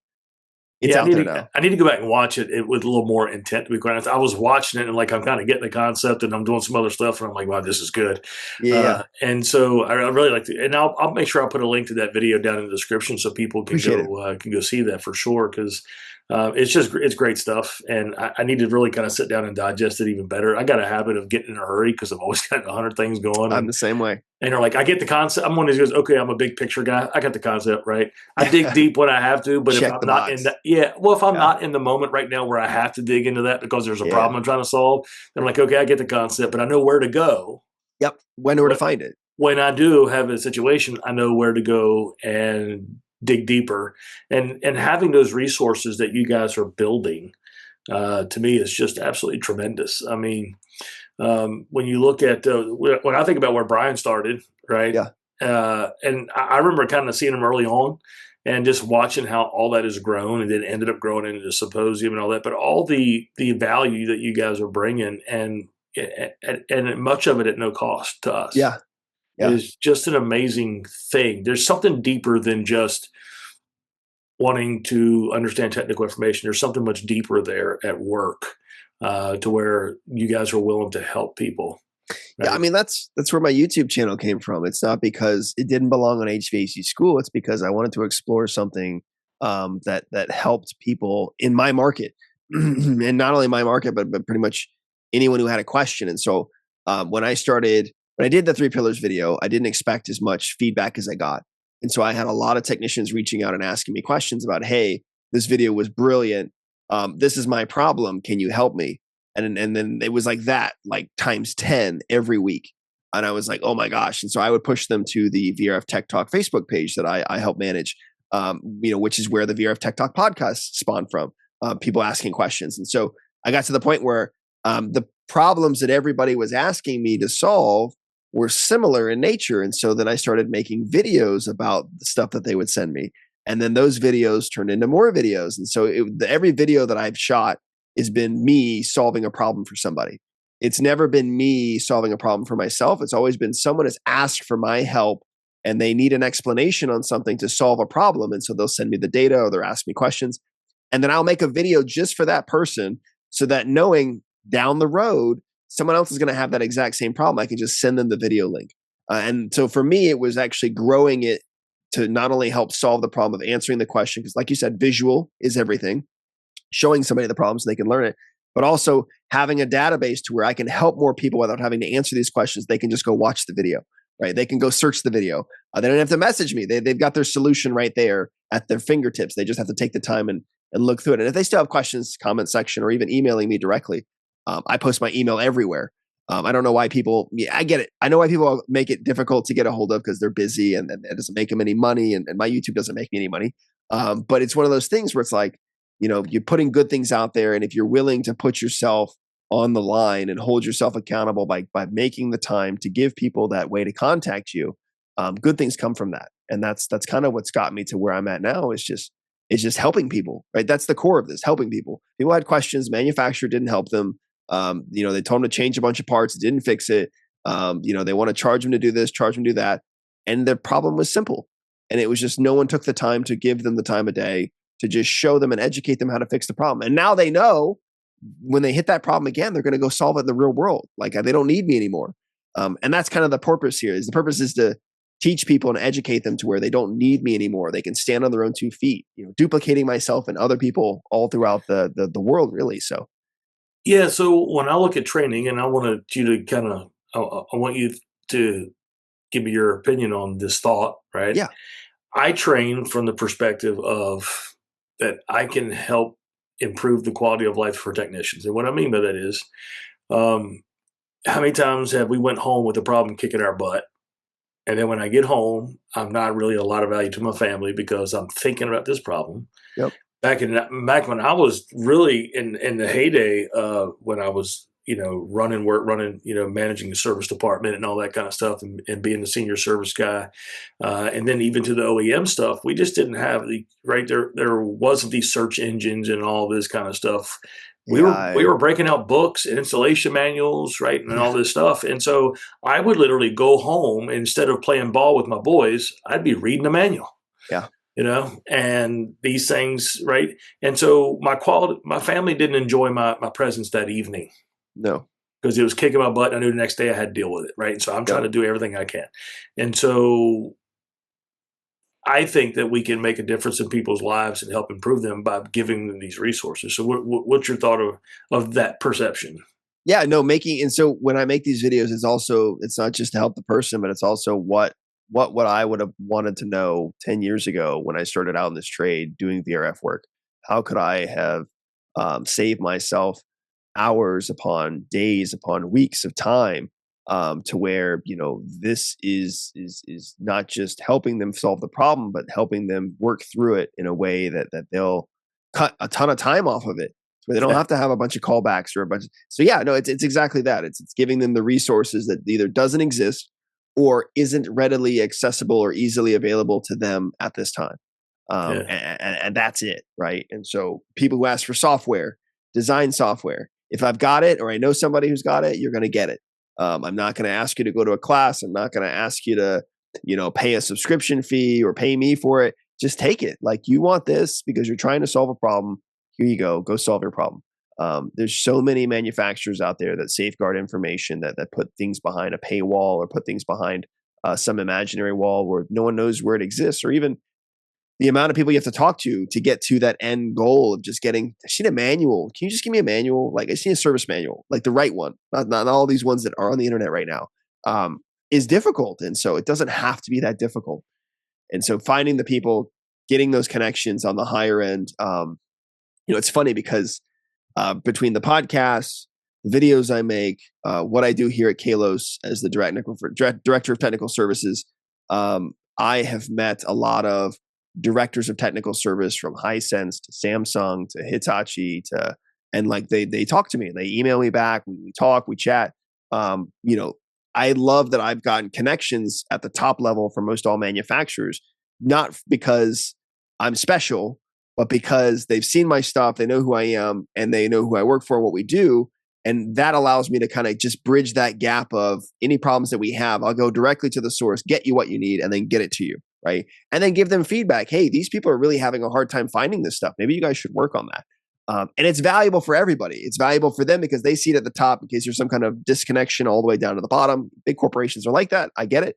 it's out there now. I need to go back and watch it with a little more intent, to be quite honest. I was watching it and like I'm kind of getting the concept and I'm doing some other stuff and I'm like, wow, this is good. Yeah. And so I really like to, and I'll make sure I'll put a link to that video down in the description so people can go see that for sure, because it's great stuff, and I need to really kind of sit down and digest it even better. I got a habit of getting in a hurry because I've always got 100 things going. I'm the same way. And they're like, I get the concept. I'm one of these guys, okay, I'm a big picture guy. I got the concept, right? I dig deep when I have to, but if I'm not in that, if I'm not in the moment right now where I have to dig into that because there's a problem I'm trying to solve, then I'm like, okay, I get the concept, but I know where to go. Yep. Where to find it. When I do have a situation, I know where to go and dig deeper. And having those resources that you guys are building, to me, is just absolutely tremendous. I mean, when you look at when I think about where Brian started, right? Yeah. And I remember kind of seeing him early on and just watching how all that has grown and then ended up growing into the symposium and all that. But all the value that you guys are bringing and much of it at no cost to us. Yeah. Is just an amazing thing. There's something deeper than just wanting to understand technical information. There's something much deeper there at work, to where you guys are willing to help people. Right? Yeah, I mean that's where my YouTube channel came from. It's not because it didn't belong on HVAC school. It's because I wanted to explore something that helped people in my market, and not only my market, but pretty much anyone who had a question. And so when I did the 3 pillars video, I didn't expect as much feedback as I got. And so I had a lot of technicians reaching out and asking me questions about, hey, this video was brilliant. This is my problem. Can you help me? And then it was like that, like times 10 every week. And I was like, oh my gosh. And so I would push them to the VRF Tech Talk Facebook page that I help manage, which is where the VRF Tech Talk podcast spawned from, people asking questions. And so I got to the point where the problems that everybody was asking me to solve were similar in nature. And so then I started making videos about the stuff that they would send me. And then those videos turned into more videos. And so every video that I've shot has been me solving a problem for somebody. It's never been me solving a problem for myself. It's always been someone has asked for my help and they need an explanation on something to solve a problem. And so they'll send me the data or they'll ask me questions. And then I'll make a video just for that person so that knowing down the road, someone else is going to have that exact same problem. I can just send them the video link. And so for me, it was actually growing it to not only help solve the problem of answering the question, because like you said, visual is everything, showing somebody the problem so they can learn it, but also having a database to where I can help more people without having to answer these questions. They can just go watch the video, right? They can go search the video. They don't have to message me. They've got their solution right there at their fingertips. They just have to take the time and look through it. And if they still have questions, comment section, or even emailing me directly, I post my email everywhere. I don't know why people, I get it. I know why people make it difficult to get a hold of because they're busy and it doesn't make them any money. And my YouTube doesn't make me any money. But it's one of those things where it's like, you're putting good things out there. And if you're willing to put yourself on the line and hold yourself accountable by making the time to give people that way to contact you, good things come from that. And that's kind of what's got me to where I'm at now, is just helping people, right? That's the core of this, helping people. People had questions, manufacturer didn't help them. They told them to change a bunch of parts, didn't fix it. They want to charge them to do this, charge them to do that. And the problem was simple. And it was just, no one took the time to give them the time of day to just show them and educate them how to fix the problem. And now they know when they hit that problem again, they're going to go solve it in the real world. Like, they don't need me anymore. And that's kind of the purpose here. The purpose is to teach people and educate them to where they don't need me anymore. They can stand on their own 2 feet, duplicating myself and other people all throughout the world, really. So, Yeah. So when I look at training, and I wanted you to kind of, I want you to give me your opinion on this thought, right? yeah, I train from the perspective of that I can help improve the quality of life for technicians. And what I mean by that is, um, how many times have we went home with a problem kicking our butt? And then when I get home, I'm not really a lot of value to my family because I'm thinking about this problem. yep, Back when I was really in the heyday, when I was running, managing the service department and all that kind of stuff, and being the senior service guy, and then even to the OEM stuff, we just didn't have the right there. There wasn't these search engines and all this kind of stuff. We AI, were breaking out books and installation manuals, right, and yeah, all this stuff. And so I would literally go home, instead of playing ball with my boys, I'd be reading a manual, yeah, and these things, right? And so my family didn't enjoy my presence that evening no, because it was kicking my butt. I knew the next day I had to deal with it, right? And so I'm trying yep. to do everything I can. And so I think that we can make a difference in people's lives and help improve them by giving them these resources. So what's your thought of that perception? Yeah, no, and so when I make these videos, it's not just to help the person, but it's also what I would have wanted to know 10 years ago when I started out in this trade doing VRF work. How could I have saved myself hours upon days upon weeks of time, to where this is not just helping them solve the problem, but helping them work through it in a way that they'll cut a ton of time off of it, where they don't Yeah. have to have a bunch of callbacks or a bunch. So yeah, no, it's exactly that. It's giving them the resources that either doesn't exist or isn't readily accessible or easily available to them at this time. Yeah. And that's it, right? And so people who ask for software, design software, if I've got it or I know somebody who's got it, you're going to get it. I'm not going to ask you to go to a class. I'm not going to ask you to, pay a subscription fee or pay me for it. Just take it. Like, you want this because you're trying to solve a problem. Here you go solve your problem. There's so many manufacturers out there that safeguard information, that put things behind a paywall or put things behind some imaginary wall where no one knows where it exists, or even the amount of people you have to talk to get to that end goal of just getting. I just need a manual. Can you just give me a manual? Like, I just need a service manual, like the right one, not all these ones that are on the internet right now, is difficult. And so it doesn't have to be that difficult. And so finding the people, getting those connections on the higher end, it's funny because between the podcasts, the videos I make, what I do here at Kalos as the director of technical services, I have met a lot of directors of technical service from Hisense to Samsung to Hitachi and like they talk to me, they email me back, we talk, we chat. Um, you know, I love that I've gotten connections at the top level for most all manufacturers, not because I'm special, but because they've seen my stuff, they know who I am, and they know who I work for and what we do. And that allows me to kind of just bridge that gap of any problems that we have. I'll go directly to the source, get you what you need, and then get it to you. Right. And then give them feedback. Hey, these people are really having a hard time finding this stuff. Maybe you guys should work on that. And it's valuable for everybody. It's valuable for them because they see it at the top in case there's some kind of disconnection all the way down to the bottom. Big corporations are like that. I get it.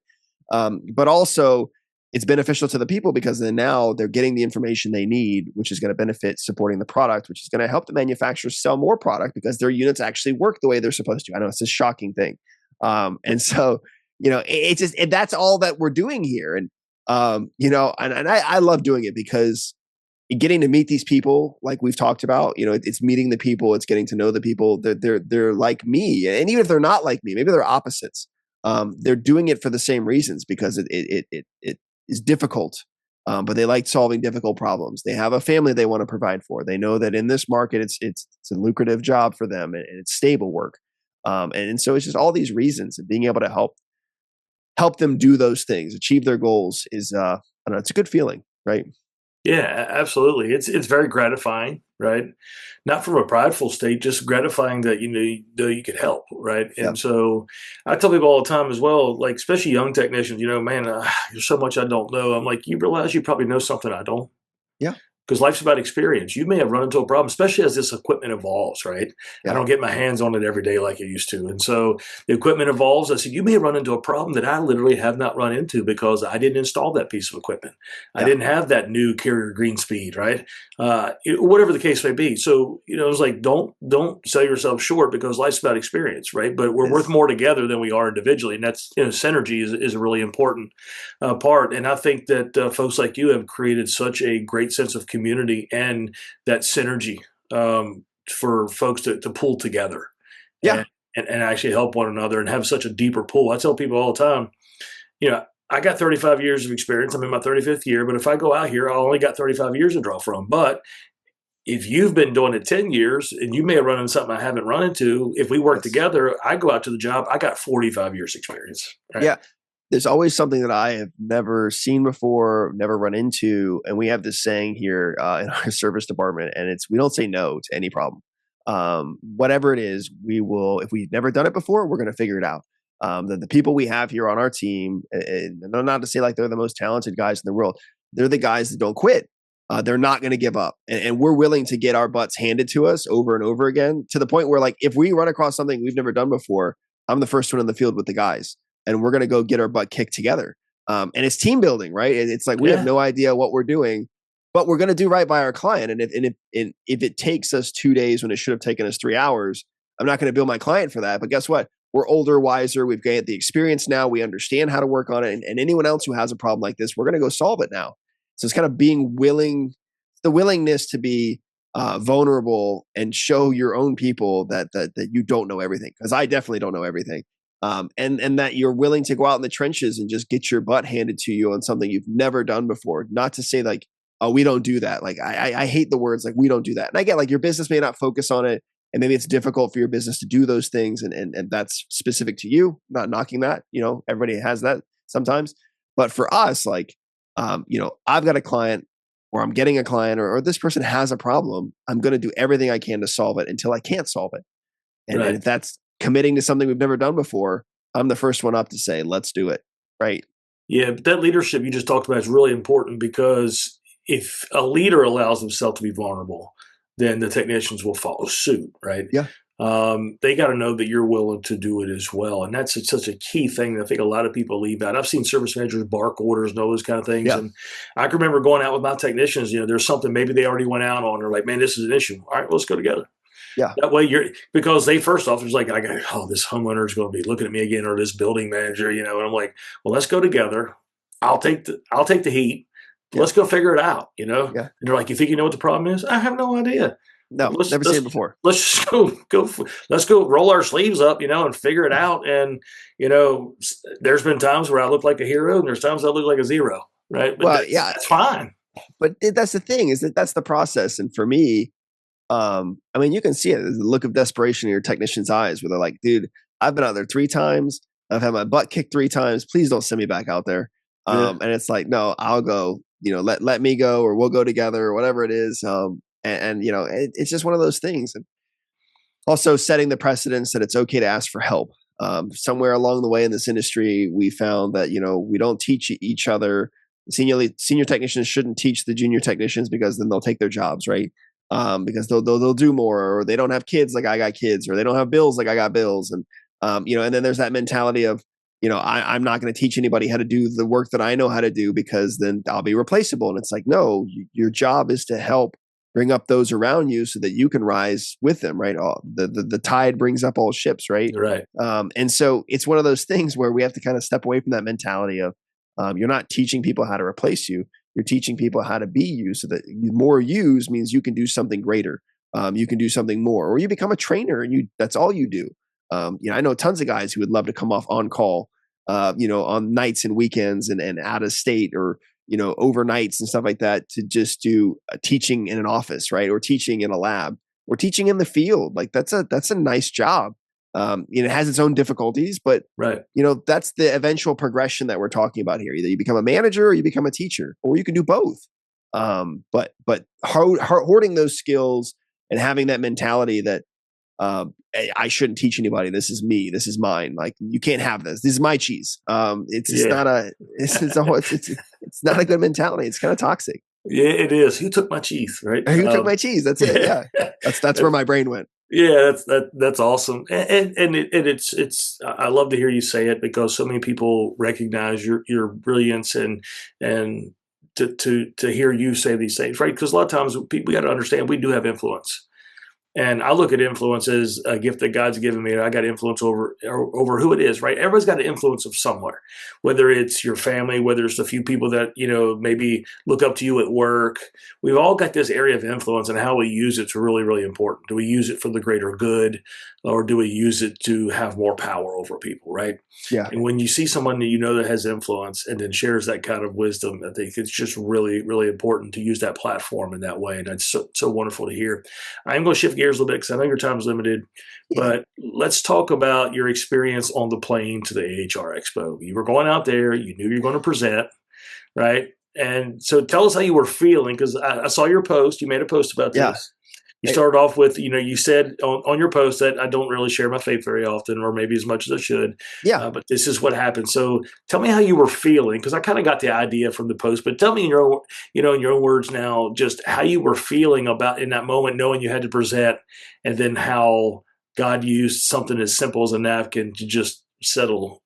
But also, it's beneficial to the people because then now they're getting the information they need, which is going to benefit supporting the product, which is going to help the manufacturers sell more product because their units actually work the way they're supposed to. I know it's a shocking thing. And so, it's just, that's all that we're doing here. And, I love doing it because getting to meet these people, like we've talked about, it's meeting the people, it's getting to know the people that they're like me. And even if they're not like me, maybe they're opposites. They're doing it for the same reasons because it is difficult but they like solving difficult problems. They have a family they want to provide for. They know that in this market, it's a lucrative job for them, and it's stable work. And so it's just all these reasons, and being able to help them do those things, achieve their goals is, I don't know, it's a good feeling, right? Yeah, absolutely. It's very gratifying, right? Not from a prideful state, just gratifying that you know you could help, right? Yeah. And so I tell people all the time as well, like especially young technicians, man, there's so much I don't know. I'm like, you realize you probably know something I don't, Yeah. because life's about experience. You may have run into a problem, especially as this equipment evolves, right? I Yeah. don't get my hands on it every day like I used to. And so the equipment evolves. I said, you may run into a problem that I literally have not run into because I didn't install that piece of equipment. I Yeah. didn't have that new carrier green speed, right? Whatever the case may be. So, it's like, don't sell yourself short, because life's about experience, right? But we're worth Yes. more together than we are individually. And that's, synergy is a really important part. And I think that folks like you have created such a great sense of community and that synergy, for folks to pull together Yeah. and, and actually help one another and have such a deeper pull. I tell people all the time, I got 35 years of experience. I'm in my 35th year, but if I go out here, I only got 35 years to draw from. But if you've been doing it 10 years and you may have run into something I haven't run into, if we work Yes. together, I go out to the job, I got 45 years experience. Right. Yeah. There's always something that I have never seen before, never run into. And we have this saying here in our service department, and we don't say no to any problem. Whatever it is, we will, if we've never done it before, we're going to figure it out. The people we have here on our team, and not to say like they're the most talented guys in the world, they're the guys that don't quit. They're not going to give up. And we're willing to get our butts handed to us over and over again, to the point where, like, if we run across something we've never done before, I'm the first one in the field with the guys, and we're going to go get our butt kicked together. And it's team building, right? It's like we have Yeah. no idea what we're doing, but we're going to do right by our client. And if it takes us 2 days when it should have taken us 3 hours, I'm not going to bill my client for that. But guess what? We're older, wiser. We've gained the experience now. We understand how to work on it. And anyone else who has a problem like this, we're going to go solve it now. So it's kind of being willing, the willingness to be vulnerable and show your own people that you don't know everything, because I definitely don't know everything. And that you're willing to go out in the trenches and just get your butt handed to you on something you've never done before. Not to say like, oh, we don't do that. Like I hate the words like we don't do that. And I get like your business may not focus on it, and maybe it's difficult for your business to do those things, and that's specific to you. Not knocking that. Everybody has that sometimes. But for us, like, I've got a client, or I'm getting a client, or this person has a problem. I'm going to do everything I can to solve it until I can't solve it. And if that's committing to something we've never done before, I'm the first one up to say, let's do it. Right. Yeah, but that leadership you just talked about is really important, because if a leader allows himself to be vulnerable, then the technicians will follow suit, right? Yeah. They got to know that you're willing to do it as well. And that's such a key thing that I think a lot of people leave out. I've seen service managers bark orders and all those kind of things. Yeah. And I can remember going out with my technicians, there's something maybe they already went out on. They're like, man, this is an issue. All right, well, let's go together. Yeah. That way because they first off, it's like, this homeowner is going to be looking at me again, or this building manager, and I'm like, well, let's go together. I'll take the heat. Yeah. Let's go figure it out, Yeah. And they're like, you think you know what the problem is? I have no idea. No, never seen it before. Let's just let's go roll our sleeves up, and figure it out. And, there's been times where I look like a hero, and there's times I look like a zero, right? But that's fine. But that's the thing, is that's the process. And for me, you can see it, the look of desperation in your technician's eyes, where they're like, dude, I've been out there 3 times. I've had my butt kicked 3 times. Please don't send me back out there. And it's like, no, I'll go, let me go, or we'll go together, or whatever it is. It's just one of those things. And also setting the precedence that it's okay to ask for help. Somewhere along the way in this industry, we found that, we don't teach each other. Senior technicians shouldn't teach the junior technicians, because then they'll take their jobs, right? Because they'll do more, or they don't have kids like I got kids, or they don't have bills like I got bills. And, and then there's that mentality of, I'm not going to teach anybody how to do the work that I know how to do, because then I'll be replaceable. And it's like, no, your job is to help bring up those around you so that you can rise with them, right? The tide brings up all ships, right? Right. And so it's one of those things where we have to kind of step away from that mentality of, you're not teaching people how to replace you. You're teaching people how to be you, so that more use means you can do something greater. You can do something more, or you become a trainer and that's all you do. I know tons of guys who would love to come off on call, on nights and weekends and out of state, or, overnights and stuff like that to just do teaching in an office, right? Or teaching in a lab or teaching in the field. Like that's a nice job. It has its own difficulties, but Right. that's the eventual progression that we're talking about here. Either you become a manager or you become a teacher, or you can do both. But hoarding those skills and having that mentality that I shouldn't teach anybody. This is me. This is mine. Like you can't have this. This is my cheese. It's Yeah. not it's not a good mentality. It's kind of toxic. Yeah, it is. Who took my cheese, right? Who took my cheese? That's it. Yeah, that's where my brain went. Yeah, that's awesome, it's I love to hear you say it because so many people recognize your brilliance and to hear you say these things, right? Because a lot of times we got to understand we do have influence. And I look at influence as a gift that God's given me. And I got influence over who it is, right? Everybody's got an influence of somewhere, whether it's your family, whether it's a few people that, maybe look up to you at work. We've all got this area of influence, and how we use it's really, really important. Do we use it for the greater good, or do we use it to have more power over people, right? Yeah. And when you see someone that that has influence and then shares that kind of wisdom, I think it's just really, really important to use that platform in that way. And it's so wonderful to hear. I'm going to shift gears a little bit because I know your time's limited, but let's talk about your experience on the plane to the AHR Expo. You were going out there, you knew you were going to present, right? And so tell us how you were feeling, because I saw your post. You made a post about this. You started off with, you said on your post that I don't really share my faith very often, or maybe as much as I should. Yeah. But this is what happened. So tell me how you were feeling, because I kind of got the idea from the post. But tell me in your own words now, just how you were feeling about in that moment, knowing you had to present, and then how God used something as simple as a napkin to just settle,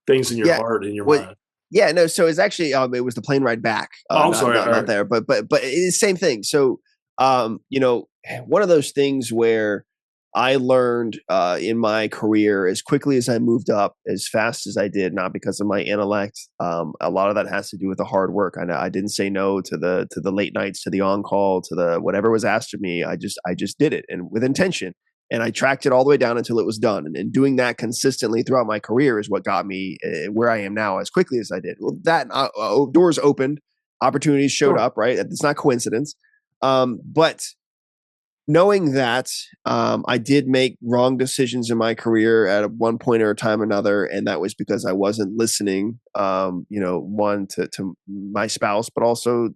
things in your heart and your mind. Yeah. No. So it's actually it was the plane ride back. I'm sorry. Not there, but it's the same thing. So one of those things where I learned in my career as quickly as I moved up, as fast as I did, not because of my intellect. A lot of that has to do with the hard work. I didn't say no to the late nights, to the on call, to the whatever was asked of me. I just did it, and with intention. And I tracked it all the way down until it was done. And doing that consistently throughout my career is what got me where I am now as quickly as I did. Well, that doors opened, opportunities showed up, right? It's not coincidence. But knowing that I did make wrong decisions in my career at one point or a time or another, and that was because I wasn't listening, one to my spouse, but also,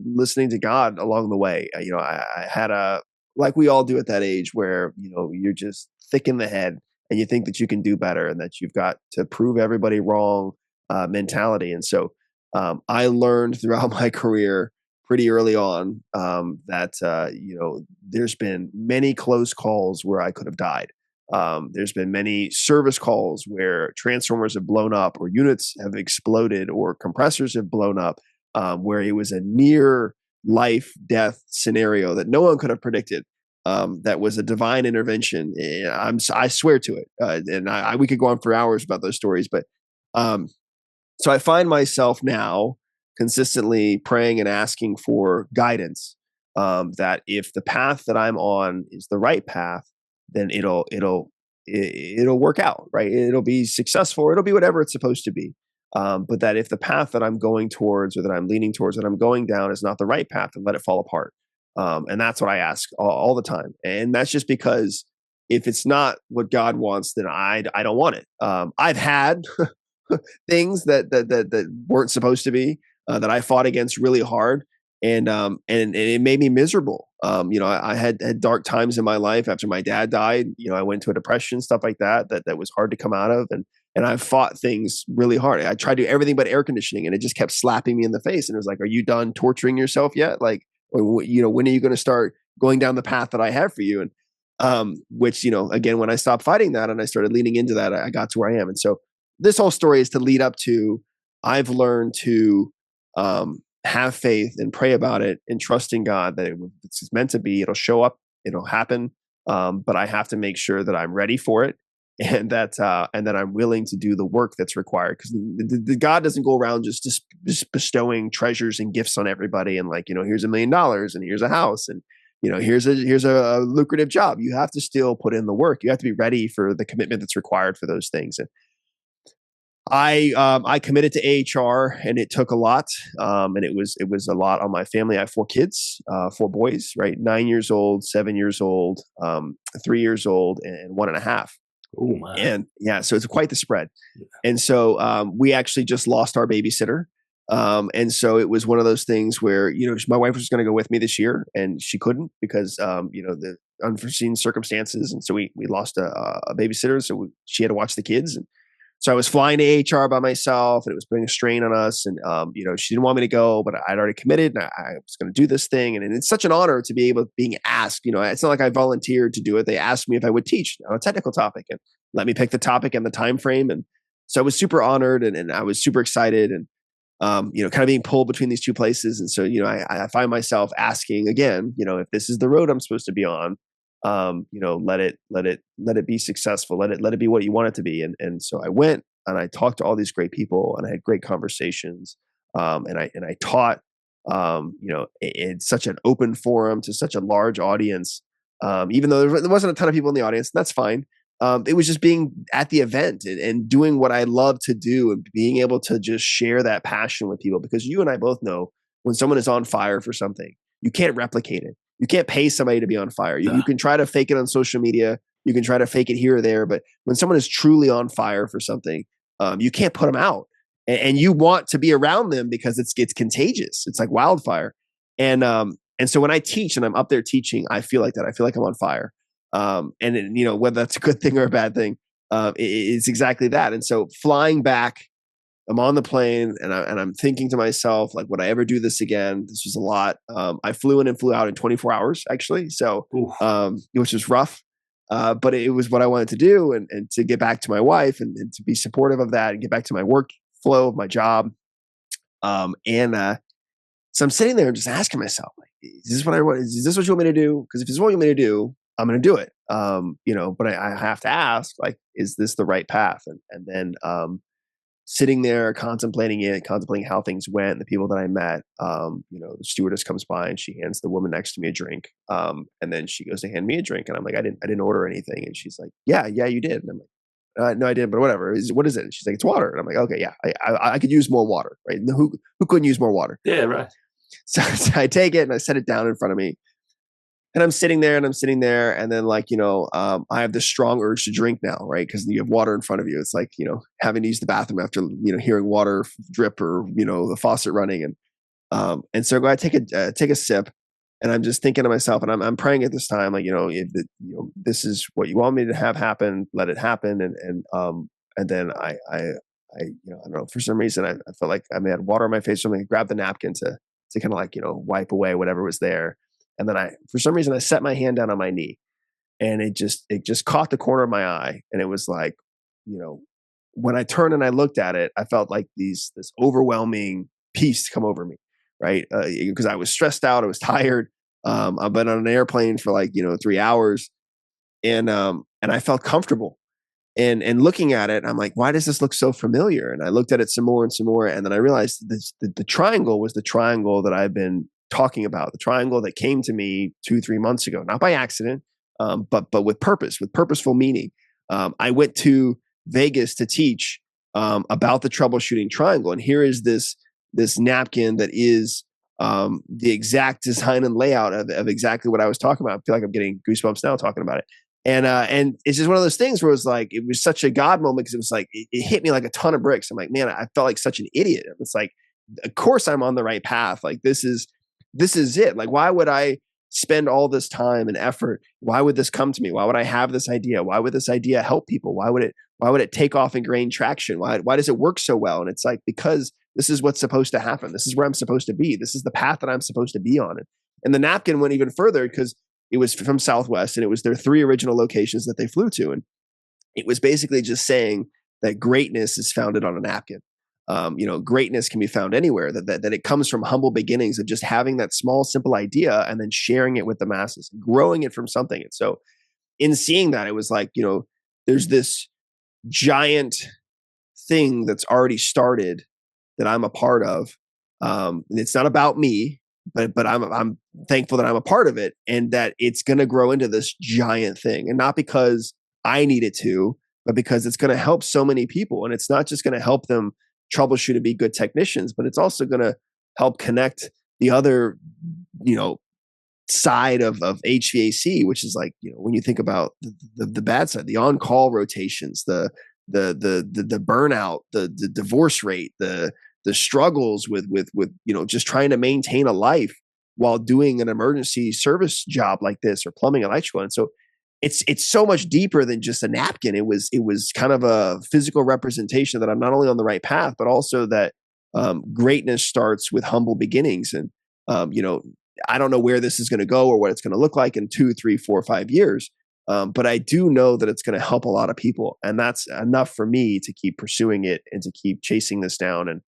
listening to God along the way. I had like we all do at that age where, you're just thick in the head and you think that you can do better and that you've got to prove everybody wrong mentality. And so I learned throughout my career pretty early on that there's been many close calls where I could have died. There's been many service calls where transformers have blown up, or units have exploded, or compressors have blown up, where it was a near life death scenario that no one could have predicted. That was a divine intervention. I swear to it, and we could go on for hours about those stories. But so I find myself now consistently praying and asking for guidance, that if the path that I'm on is the right path, then it'll work out, right? It'll be successful, or it'll be whatever it's supposed to be. But that if the path that I'm going towards, or that I'm leaning towards, that I'm going down, is not the right path, then let it fall apart. And that's what I ask all the time. And that's just because if it's not what God wants, then I don't want it. I've had things that weren't supposed to be, that I fought against really hard, and it made me miserable. I had dark times in my life after my dad died. I went to a depression, stuff like that was hard to come out of, and I fought things really hard. I tried to do everything but air conditioning, and it just kept slapping me in the face. And it was like, "Are you done torturing yourself yet? Like, when are you going to start going down the path that I have for you?" And which, again, when I stopped fighting that and I started leaning into that, I got to where I am. And so this whole story is to lead up to, I've learned to have faith and pray about it and trust in God that it's meant to be. It'll show up. It'll happen. But I have to make sure that I'm ready for it, and that I'm willing to do the work that's required. Because the God doesn't go around just bestowing treasures and gifts on everybody, and like, here's $1 million and here's a house and here's a lucrative job. You have to still put in the work. You have to be ready for the commitment that's required for those things. And I committed to AHR, and it took a lot, and it was a lot on my family. I have 4 kids, 4 boys, right? 9 years old, 7 years old, 3 years old, and 1.5. Oh my! And yeah, so it's quite the spread. And so we actually just lost our babysitter. And so it was one of those things where, my wife was going to go with me this year, and she couldn't because, the unforeseen circumstances. And so we lost a babysitter. So she had to watch the kids. And so I was flying to HR by myself, and it was putting a strain on us. And, she didn't want me to go, but I'd already committed, and I was going to do this thing. And it's such an honor to be being asked. It's not like I volunteered to do it. They asked me if I would teach on a technical topic and let me pick the topic and the time frame. And so I was super honored, and I was super excited, and kind of being pulled between these two places. And so, I find myself asking again, if this is the road I'm supposed to be on, let it be successful. Let it be what you want it to be. And so I went and I talked to all these great people, and I had great conversations. And I taught, it's such an open forum to such a large audience. Even though there wasn't a ton of people in the audience, and that's fine. It was just being at the event and doing what I love to do, and being able to just share that passion with people, because you and I both know when someone is on fire for something, you can't replicate it. You can't pay somebody to be on fire. You can try to fake it on social media. You can try to fake it here or there. But when someone is truly on fire for something, you can't put them out. And you want to be around them because it's contagious. It's like wildfire. And so when I teach and I'm up there teaching, I feel like that. I feel like I'm on fire. Whether that's a good thing or a bad thing, it's exactly that. And so flying back, I'm on the plane, and I'm thinking to myself, like, would I ever do this again? This was a lot. I flew in and flew out in 24 hours, actually. So, which was rough. But it was what I wanted to do, and to get back to my wife, and to be supportive of that, and get back to my work flow of my job. So I'm sitting there and just asking myself, like, is this what I want? Is this what you want me to do? Because if it's what you want me to do, I'm going to do it. But I have to ask, like, is this the right path? And then, sitting there contemplating how things went, the people that I met, the stewardess comes by and she hands the woman next to me a drink. And then she goes to hand me a drink, and I'm like, I didn't order anything. And she's like, yeah, you did. And I'm like, no, I didn't, but whatever. What is it? And she's like, it's water. And I'm like, okay, yeah, I could use more water, right? And who couldn't use more water? Yeah, right. So I take it and I set it down in front of me. And I'm sitting there, and then, like, I have this strong urge to drink now, right? Because you have water in front of you. It's like, having to use the bathroom after, hearing water drip, or, the faucet running. And so I take a sip, and I'm just thinking to myself, and I'm praying at this time, like, if this is what you want me to have happen, let it happen. And then I don't know, for some reason I felt like I had water on my face, so I grabbed the napkin to kind of, like, wipe away whatever was there. And then for some reason, I set my hand down on my knee, and it just caught the corner of my eye. And it was like, when I turned and I looked at it, I felt like this overwhelming peace come over me, right? Because I was stressed out, I was tired. I've been on an airplane for, like, 3 hours, and I felt comfortable. And looking at it, I'm like, why does this look so familiar? And I looked at it some more, and then I realized the triangle was the triangle that I've been talking about, the triangle that came to me 2-3 months ago, not by accident, but with purpose, with purposeful meaning. I went to Vegas to teach about the troubleshooting triangle, and here is this napkin that is the exact design and layout of exactly what I was talking about. I feel like I'm getting goosebumps now talking about it. And it's just one of those things where it was like, it was such a God moment, because it was like, it hit me like a ton of bricks. I'm like, man, I felt like such an idiot. It's like, of course I'm on the right path. Like, this is it. Like, why would I spend all this time and effort? Why would this come to me? Why would I have this idea? Why would this idea help people? Why would it take off and gain traction? Why does it work so well? And it's like, because this is what's supposed to happen. This is where I'm supposed to be. This is the path that I'm supposed to be on. And the napkin went even further, because it was from Southwest, and it was their 3 original locations that they flew to. And it was basically just saying that greatness is founded on a napkin. Greatness can be found anywhere, that it comes from humble beginnings of just having that small, simple idea and then sharing it with the masses, growing it from something. And so in seeing that, it was like, there's this giant thing that's already started that I'm a part of. And it's not about me, but I'm thankful that I'm a part of it, and that it's going to grow into this giant thing. And not because I need it to, but because it's going to help so many people. And it's not just going to help them troubleshoot and be good technicians, but it's also going to help connect the other, you know, side of HVAC, which is like, when you think about the bad side, the on-call rotations, the burnout, the divorce rate, the struggles with just trying to maintain a life while doing an emergency service job like this, or plumbing, electrical. And so it's so much deeper than just a napkin. It was kind of a physical representation that I'm not only on the right path, but also that greatness starts with humble beginnings. And I don't know where this is going to go or what it's going to look like in 2, 3, 4, 5 years. But I do know that it's going to help a lot of people. And that's enough for me to keep pursuing it and to keep chasing this down and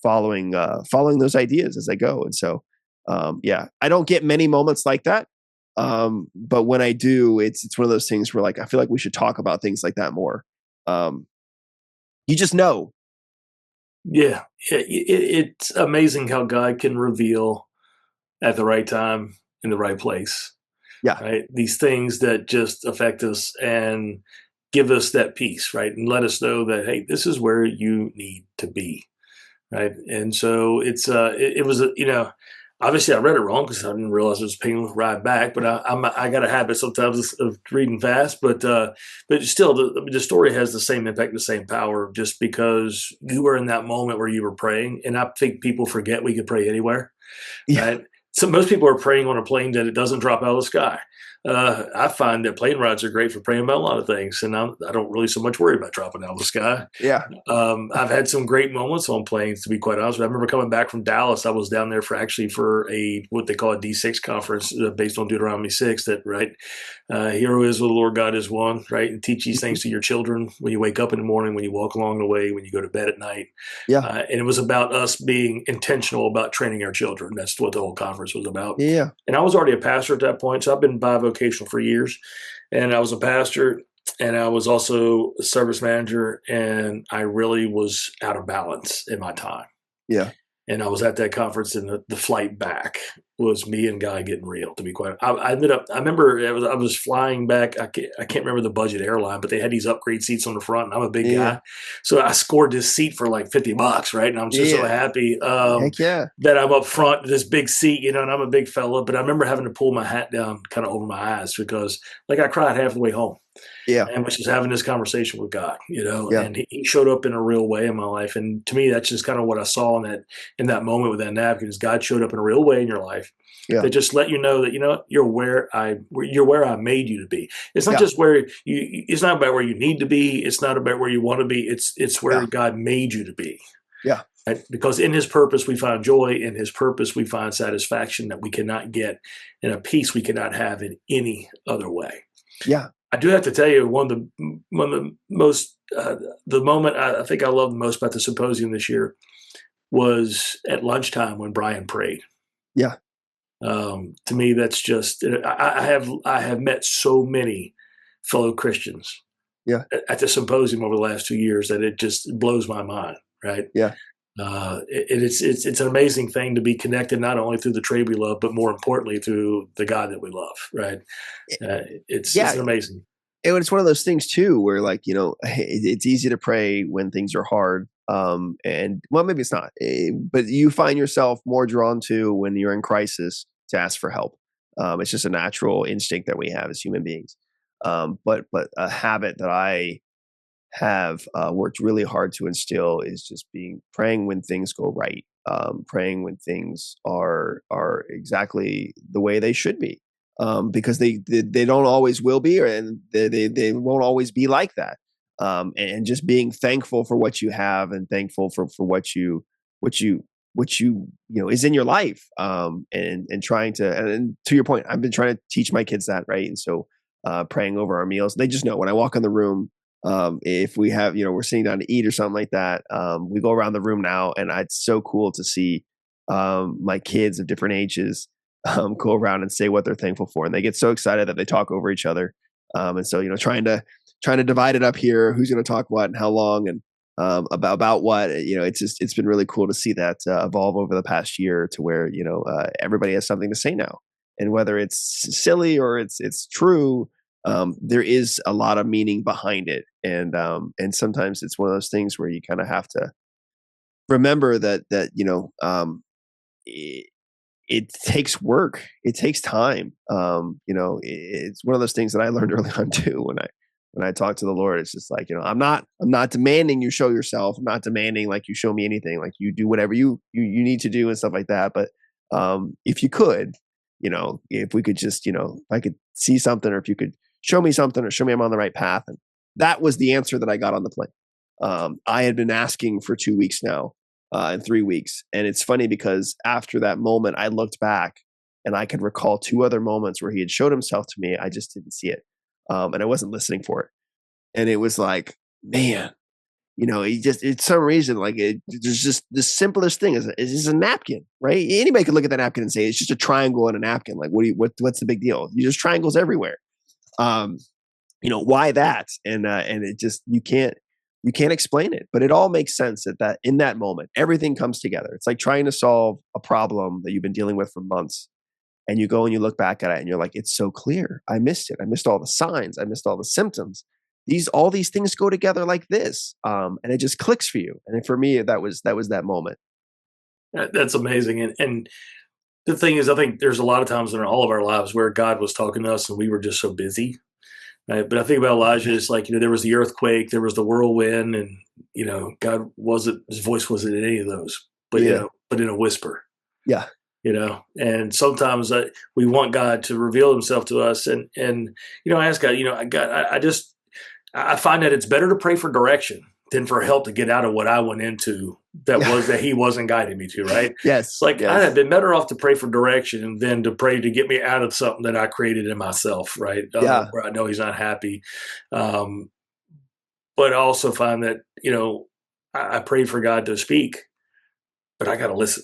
following those ideas as I go. And so, I don't get many moments like that. But when I do, it's one of those things where, like, I feel like we should talk about things like that more. You just know. Yeah, it's amazing how God can reveal at the right time in the right place. Yeah. Right, these things that just affect us and give us that peace, right, and let us know that, hey, this is where you need to be, right. And so it was obviously I read it wrong because I didn't realize it was a pain ride back. But I got a habit sometimes of reading fast. But still, the story has the same impact, the same power, just because you were in that moment where you were praying. And I think people forget we could pray anywhere, Yeah. right? So most people are praying on a plane that it doesn't drop out of the sky. I find that plane rides are great for praying about a lot of things, and I don't really so much worry about dropping out of the sky. Yeah. I've had some great moments on planes, to be quite honest. I remember coming back from Dallas. I was down there for a what they call a D6 conference based on Deuteronomy 6. That right, hero is the Lord God is one, right, and teach these things to your children when you wake up in the morning, when you walk along the way, when you go to bed at night. Yeah. And it was about us being intentional about training our children. That's what the whole conference was about. Yeah. And I was already a pastor at that point, so I've been bivocational for years. And I was a pastor, and I was also a service manager, and I really was out of balance in my time. Yeah. And I was at that conference, and the flight back was me and Guy getting real. To be quite, I ended up. I remember I was flying back. I can't remember the budget airline, but they had these upgrade seats on the front, and I'm a big Yeah. guy, so I scored this seat for like $50, right? And I'm just so Yeah. happy Heck yeah. that I'm up front, this big seat, and I'm a big fella. But I remember having to pull my hat down kind of over my eyes because, like, I cried half the way home. Yeah. And was just having this conversation with God, Yeah. and he showed up in a real way in my life. And to me, that's just kind of what I saw in that moment with that napkin is God showed up in a real way in your life Yeah. that just let you know that, you're where I made you to be. It's not Yeah. just where it's not about where you need to be. It's not about where you want to be. It's where Yeah. God made you to be. Yeah. Right? Because in his purpose, we find joy. In his purpose, we find satisfaction that we cannot get, and a peace we cannot have in any other way. Yeah. I do have to tell you one of the most the moment I think I loved the most about the symposium this year was at lunchtime when Brian prayed. Yeah. To me, that's just I have met so many fellow Christians Yeah. at the symposium over the last 2 years that it just blows my mind. Right. Yeah. It's an amazing thing to be connected not only through the trade we love, but more importantly through the God that we love. Right. It's Yeah. an amazing. And it's one of those things too, where, like, it's easy to pray when things are hard. And well, maybe it's not, but you find yourself more drawn to when you're in crisis to ask for help. It's just a natural instinct that we have as human beings. But a habit that I have worked really hard to instill is just praying when things go right, praying when things are exactly the way they should be, because they don't always will be, and they won't always be like that. And just being thankful for what you have and thankful for what you is in your life, and trying to, and to your point, I've been trying to teach my kids that, right? And so praying over our meals, they just know when I walk in the room, if we have, we're sitting down to eat or something like that, we go around the room now, and it's so cool to see my kids of different ages go around and say what they're thankful for, and they get so excited that they talk over each other. And so, trying to divide it up here, who's going to talk what and how long, and about what, it's been really cool to see that evolve over the past year to where, everybody has something to say now, and whether it's silly or it's true, there is a lot of meaning behind it, and sometimes it's one of those things where you kind of have to remember that it, it takes work, it takes time. It's one of those things that I learned early on too when I talk to the Lord. It's just like, I'm not demanding you show yourself. I'm not demanding like you show me anything. Like you do whatever you need to do and stuff like that. But if you could, if we could just, if I could see something, or if you could show me something, or show me I'm on the right path. And that was the answer that I got on the plane. I had been asking for 2 weeks now, and 3 weeks. And it's funny because after that moment, I looked back and I could recall two other moments where he had showed himself to me. I just didn't see it. And I wasn't listening for it. And it was like, man, he just, it's some reason, like there's just the simplest thing is just a napkin, right? Anybody could look at that napkin and say, it's just a triangle and a napkin. Like, what's the big deal? There's triangles everywhere. Um, why that? And it just, you can't explain it, but it all makes sense that in that moment, everything comes together. It's like trying to solve a problem that you've been dealing with for months. And you go and you look back at it and you're like, it's so clear. I missed it. I missed all the signs. I missed all the symptoms. All these things go together like this. And it just clicks for you. And for me, that was that moment. That's amazing. And the thing is, I think there's a lot of times in all of our lives where God was talking to us and we were just so busy. Right. But I think about Elijah, it's like, there was the earthquake, there was the whirlwind, and, God his voice wasn't in any of those, but, Yeah. but in a whisper, Yeah. and sometimes we want God to reveal himself to us. And I ask God, I find that it's better to pray for direction than for help to get out of what I went into that he wasn't guiding me to, right? Yes. Like I'd Yes. have been better off to pray for direction than to pray to get me out of something that I created in myself, right? Yeah. Where I know he's not happy. Um, but I also find that, I prayed for God to speak, but I got to listen.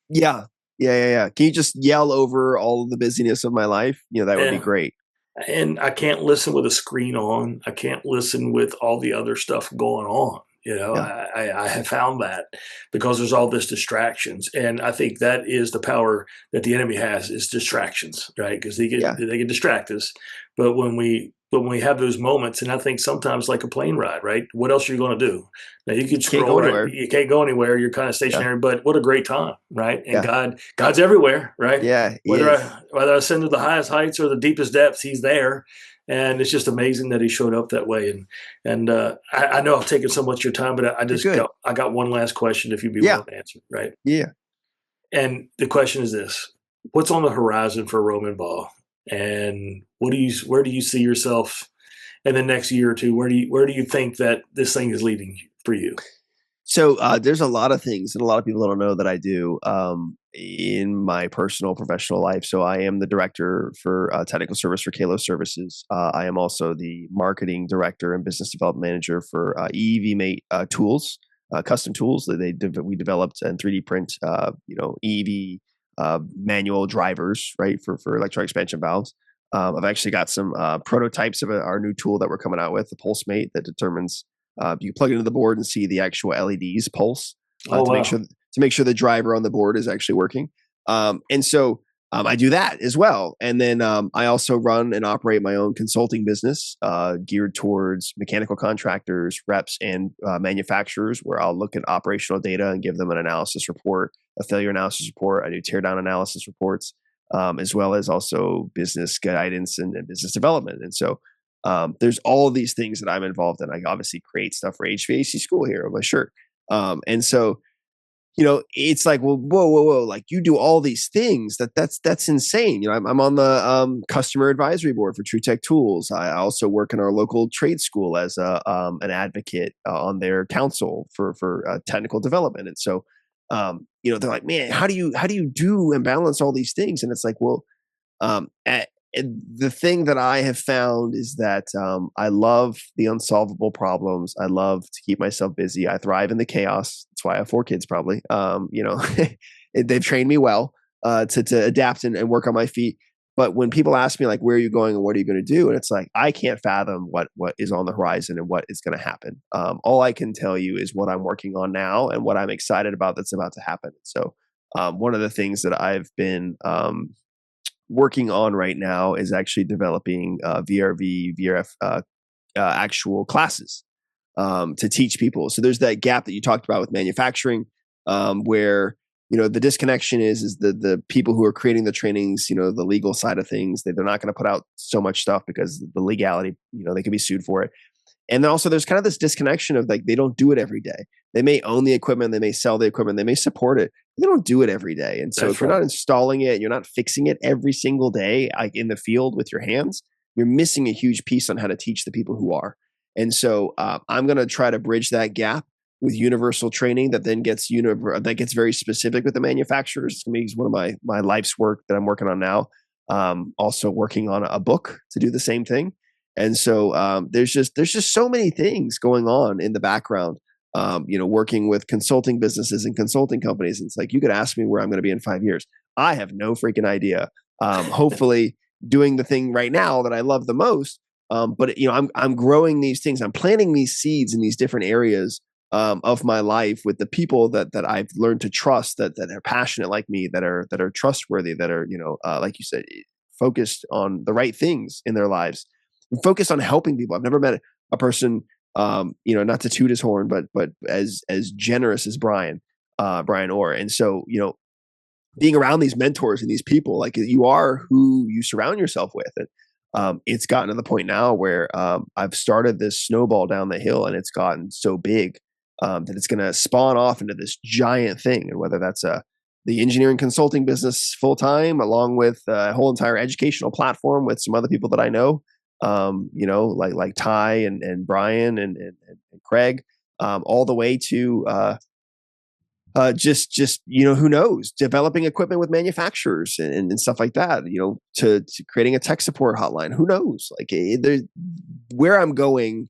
Yeah. Yeah. Yeah. Yeah. Can you just yell over all of the busyness of my life? That would be And great. and I can't listen with a screen on. I can't listen with all the other stuff going on. Yeah. I have found that because there's all this distractions, and I think that is the power that the enemy has is distractions, right? Because Yeah. they can distract us, but when we have those moments, and I think sometimes like a plane ride, right? What else are you going to do? Now you could You can't scroll, go right? anywhere. You can't go anywhere. You're kind of Yeah. stationary, but what a great time, right? And Yeah. God's everywhere, right? Yeah. He is. Whether I ascend to the highest heights or the deepest depths, He's there, and it's just amazing that He showed up that way. And I know I've taken so much of your time, but You're good. I got one last question if you'd be Yeah. willing to answer, right? Yeah. And the question is this: what's on the horizon for Roman Baugh, and where do you see yourself in the next year or two? Where do you think that this thing is leading for you? So there's a lot of things that a lot of people don't know that I do in my personal professional life. So I am the director for technical service for Kalo Services. I am also the marketing director and business development manager for EEV Mate tools, custom tools that we developed and 3D print, EEV manual drivers, right, for electronic expansion valves. I've actually got some prototypes of our new tool that we're coming out with, the Pulse Mate, that determines you plug it into the board and see the actual LEDs pulse Oh to wow! make sure the driver on the board is actually working. And so I do that as well. And then I also run and operate my own consulting business geared towards mechanical contractors, reps, and manufacturers, where I'll look at operational data and give them an analysis report, a failure analysis report. I do teardown analysis reports, as well as also business guidance and business development. And so there's all of these things that I'm involved in. I obviously create stuff for HVAC school here on my shirt. And so, it's like, well, whoa, like you do all these things that's insane. I'm on the customer advisory board for True Tech Tools. I also work in our local trade school as an advocate on their council for technical development. And so, they're like, man, how do you do and balance all these things? And it's like, well, and the thing that I have found is that I love the unsolvable problems. I love to keep myself busy. I thrive in the chaos. That's why I have 4 kids, probably. They've trained me well to adapt and work on my feet. But when people ask me like, where are you going and what are you going to do? And it's like, I can't fathom what is on the horizon and what is going to happen. All I can tell you is what I'm working on now and what I'm excited about that's about to happen. So one of the things that I've been working on right now is actually developing VRF actual classes to teach people. So there's that gap that you talked about with manufacturing, where the disconnection is the people who are creating the trainings, the legal side of things, they're not going to put out so much stuff because the legality, they could be sued for it. And then also there's kind of this disconnection of like, they don't do it every day. They may own the equipment, they may sell the equipment, they may support it. They don't do it every day. And so That's if you're right. not installing it, you're not fixing it every single day, like in the field with your hands, you're missing a huge piece on how to teach the people who are. And so I'm going to try to bridge that gap with universal training that then gets very specific with the manufacturers. It's going to be one of my life's work that I'm working on now. Also working on a book to do the same thing. And so there's just so many things going on in the background. Working with consulting businesses and consulting companies. And it's like, you could ask me where I'm going to be in 5 years. I have no freaking idea. Hopefully doing the thing right now that I love the most. But I'm growing these things. I'm planting these seeds in these different areas of my life with the people that I've learned to trust, that are passionate like me, that are trustworthy, that are like you said, focused on the right things in their lives, and focused on helping people. I've never met a person, not to toot his horn, but as generous as Brian Orr. And so being around these mentors and these people, like you are who you surround yourself with. And it's gotten to the point now where I've started this snowball down the hill, and it's gotten so big that it's going to spawn off into this giant thing. And whether that's the engineering consulting business full time, along with a whole entire educational platform with some other people that I know, like Ty and Brian and Craig, all the way to just who knows, developing equipment with manufacturers and stuff like that, to creating a tech support hotline. Who knows? Like where I'm going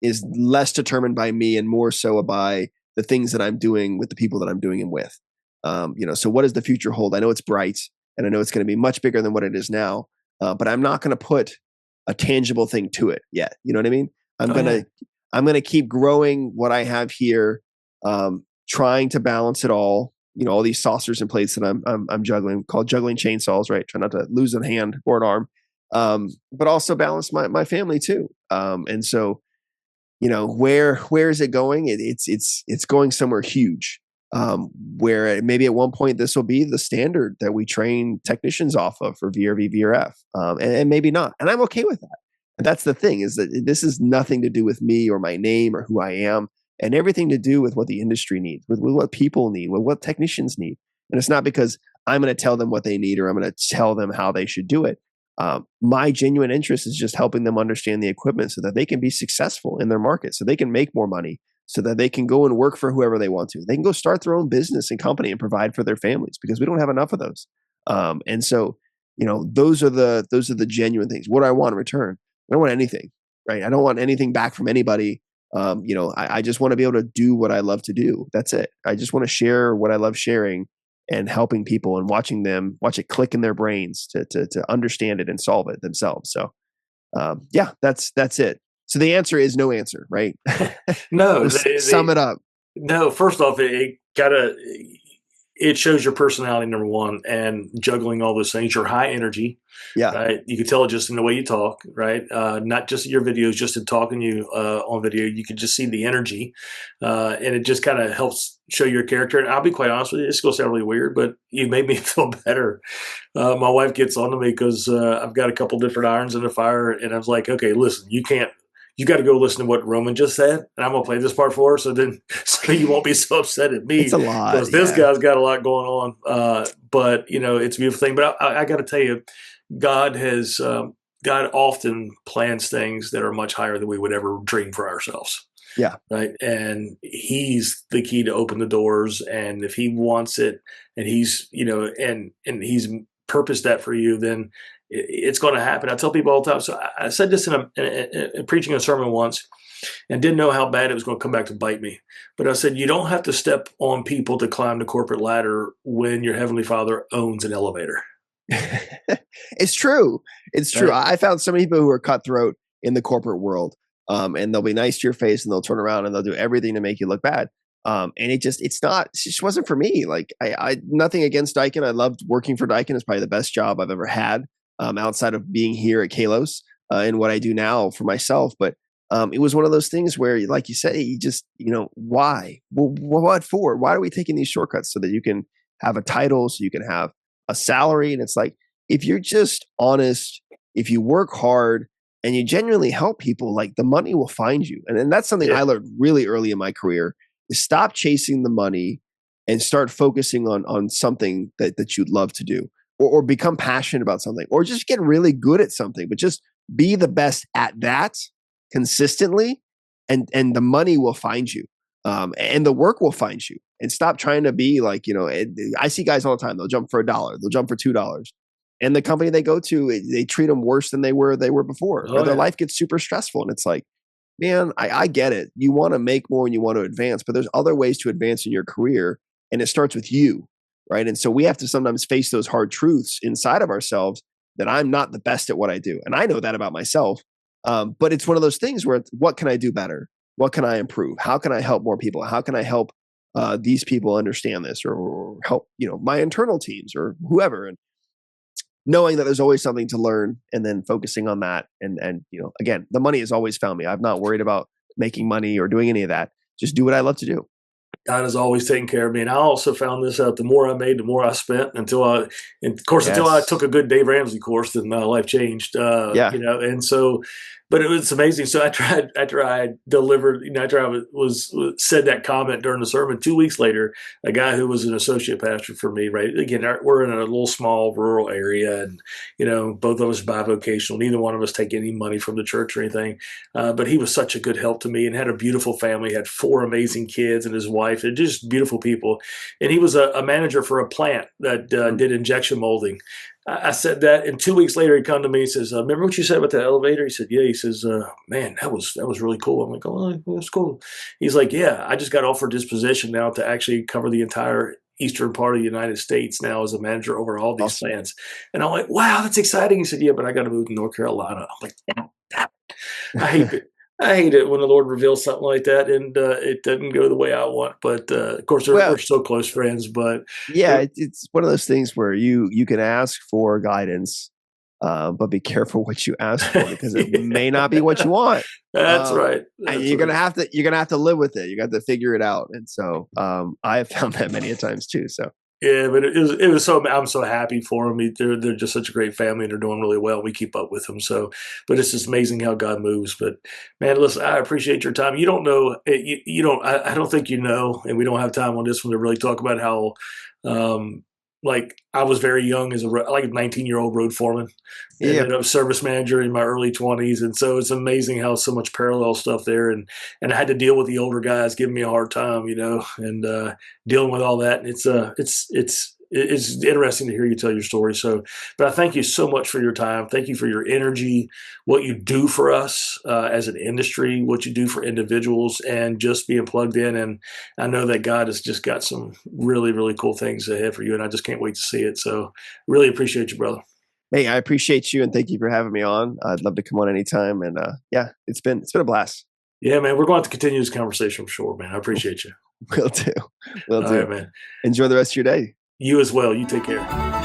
is less determined by me and more so by the things that I'm doing with the people that I'm doing them with. So what does the future hold? I know it's bright, and I know it's going to be much bigger than what it is now, but I'm not going to put a tangible thing to it yet. You know what I mean? I'm gonna keep growing what I have here, trying to balance it all. All these saucers and plates that I'm juggling, called juggling chainsaws, right? Try not to lose a hand or an arm, but also balance my family too. And so, where is it going? It's going somewhere huge. Where maybe at one point this will be the standard that we train technicians off of for VRV, VRF, and maybe not. And I'm okay with that. And that's the thing, is that this is nothing to do with me or my name or who I am, and everything to do with what the industry needs, with what people need, with what technicians need. And it's not because I'm going to tell them what they need or I'm going to tell them how they should do it. My genuine interest is just helping them understand the equipment so that they can be successful in their market, so they can make more money, so that they can go and work for whoever they want to. They can go start their own business and company and provide for their families, because we don't have enough of those. And so, those are the genuine things. What do I want in return? I don't want anything, right? I don't want anything back from anybody. I just want to be able to do what I love to do. That's it. I just want to share what I love sharing, and helping people and watch it click in their brains to understand it and solve it themselves. So, that's it. So the answer is no answer, right? No, Sum it up. No, first off, it shows your personality, number one, and juggling all those things. You're high energy, Yeah. right? You can tell it just in the way you talk, right? Not just your videos, just in talking to you on video. You can just see the energy, and it just kind of helps show your character. And I'll be quite honest with you, it's going to sound really weird, but you made me feel better. My wife gets on to me because I've got a couple different irons in the fire, and I was like, okay, listen, you got to go listen to what Roman just said, and I'm going to play this part for her, so you won't be so upset at me. It's a lot, because this guy's got a lot going on. But it's a beautiful thing. But I got to tell you, God often plans things that are much higher than we would ever dream for ourselves. Yeah. Right. And he's the key to open the doors. And if he wants it, and he's he's purposed that for you, then it's going to happen. I tell people all the time. So I said this in preaching a sermon once, and didn't know how bad it was going to come back to bite me. But I said, you don't have to step on people to climb the corporate ladder when your Heavenly Father owns an elevator. It's true. It's true. Right. I found so many people who are cutthroat in the corporate world, and they'll be nice to your face, and they'll turn around and they'll do everything to make you look bad. And it just wasn't for me. Like I nothing against Daikin. I loved working for Daikin. It's probably the best job I've ever had, outside of being here at Kalos, and what I do now for myself. But it was one of those things where, like you said, you just, why? Well, what for? Why are we taking these shortcuts so that you can have a title, so you can have a salary? And it's like, if you're just honest, if you work hard and you genuinely help people, like the money will find you. And that's something I learned really early in my career, is stop chasing the money and start focusing on something that you'd love to do, or become passionate about something, or just get really good at something, but just be the best at that consistently, and the money will find you, and the work will find you. And stop trying to be like, I see guys all the time, they'll jump for $1, they'll jump for $2, and the company they go to, they treat them worse than they were before, or their life gets super stressful. And it's like, man, I get it. You want to make more and you want to advance, but there's other ways to advance in your career, and it starts with you, right? And so we have to sometimes face those hard truths inside of ourselves, that I'm not the best at what I do. And I know that about myself. But it's one of those things where, what can I do better? What can I improve? How can I help more people? How can I help these people understand this, or help, my internal teams or whoever? And knowing that there's always something to learn, and then focusing on that. And again, the money has always found me. I'm not worried about making money or doing any of that. Just do what I love to do. God has always taken care of me. And I also found this out: the more I made, the more I spent, until I took a good Dave Ramsey course, then my life changed. And so, but it was amazing. So after I delivered, after I was said that comment during the sermon, 2 weeks later, a guy who was an associate pastor for me, right? Again, we're in a little small rural area, and, both of us bivocational. Neither one of us take any money from the church or anything. But he was such a good help to me, and had a beautiful family, had 4 amazing kids and his wife, and just beautiful people. And he was a manager for a plant that did injection molding. I said that, and 2 weeks later, he come to me and says, "Remember what you said about the elevator?" He said, "Yeah." He says, "Man, that was really cool." I'm like, "Oh, that's cool." He's like, "Yeah, I just got offered this position now to actually cover the entire eastern part of the United States now as a manager over all these Awesome. plants." And I'm like, "Wow, that's exciting." He said, "Yeah, but I got to move to North Carolina." I'm like, "Damn, I hate it." I hate it when the Lord reveals something like that, and it doesn't go the way I want. But of course, Well, we're so close friends. But yeah, it's one of those things where you can ask for guidance, but be careful what you ask for, because it may not be what you want. that's Um, right. and That's right. you're gonna have to live with it. You got to figure it out. And so I have found that many a times too. So Yeah, but it was so, I'm so happy for them. They're just such a great family, and they're doing really well. We keep up with them. So, but it's just amazing how God moves. But man, listen, I appreciate your time. You don't know, you don't. I don't think you know, and we don't have time on this one to really talk about how, um, like I was very young as like a 19-year-old road foreman, and yeah, then I was service manager in my early 20s, and so it's amazing how so much parallel stuff there. And I had to deal with the older guys giving me a hard time, and dealing with all that. And it's interesting to hear you tell your story. So, but I thank you so much for your time. Thank you for your energy, what you do for us as an industry, what you do for individuals, and just being plugged in. And I know that God has just got some really, really cool things ahead for you, and I just can't wait to see it. So, really appreciate you, brother. hey, I appreciate you, and thank you for having me on. I'd love to come on anytime. And yeah, it's been a blast. Yeah, man, we're going to continue this conversation for sure, man. I appreciate you. Will do. Will All right, do. man. Enjoy the rest of your day. You as well. You take care.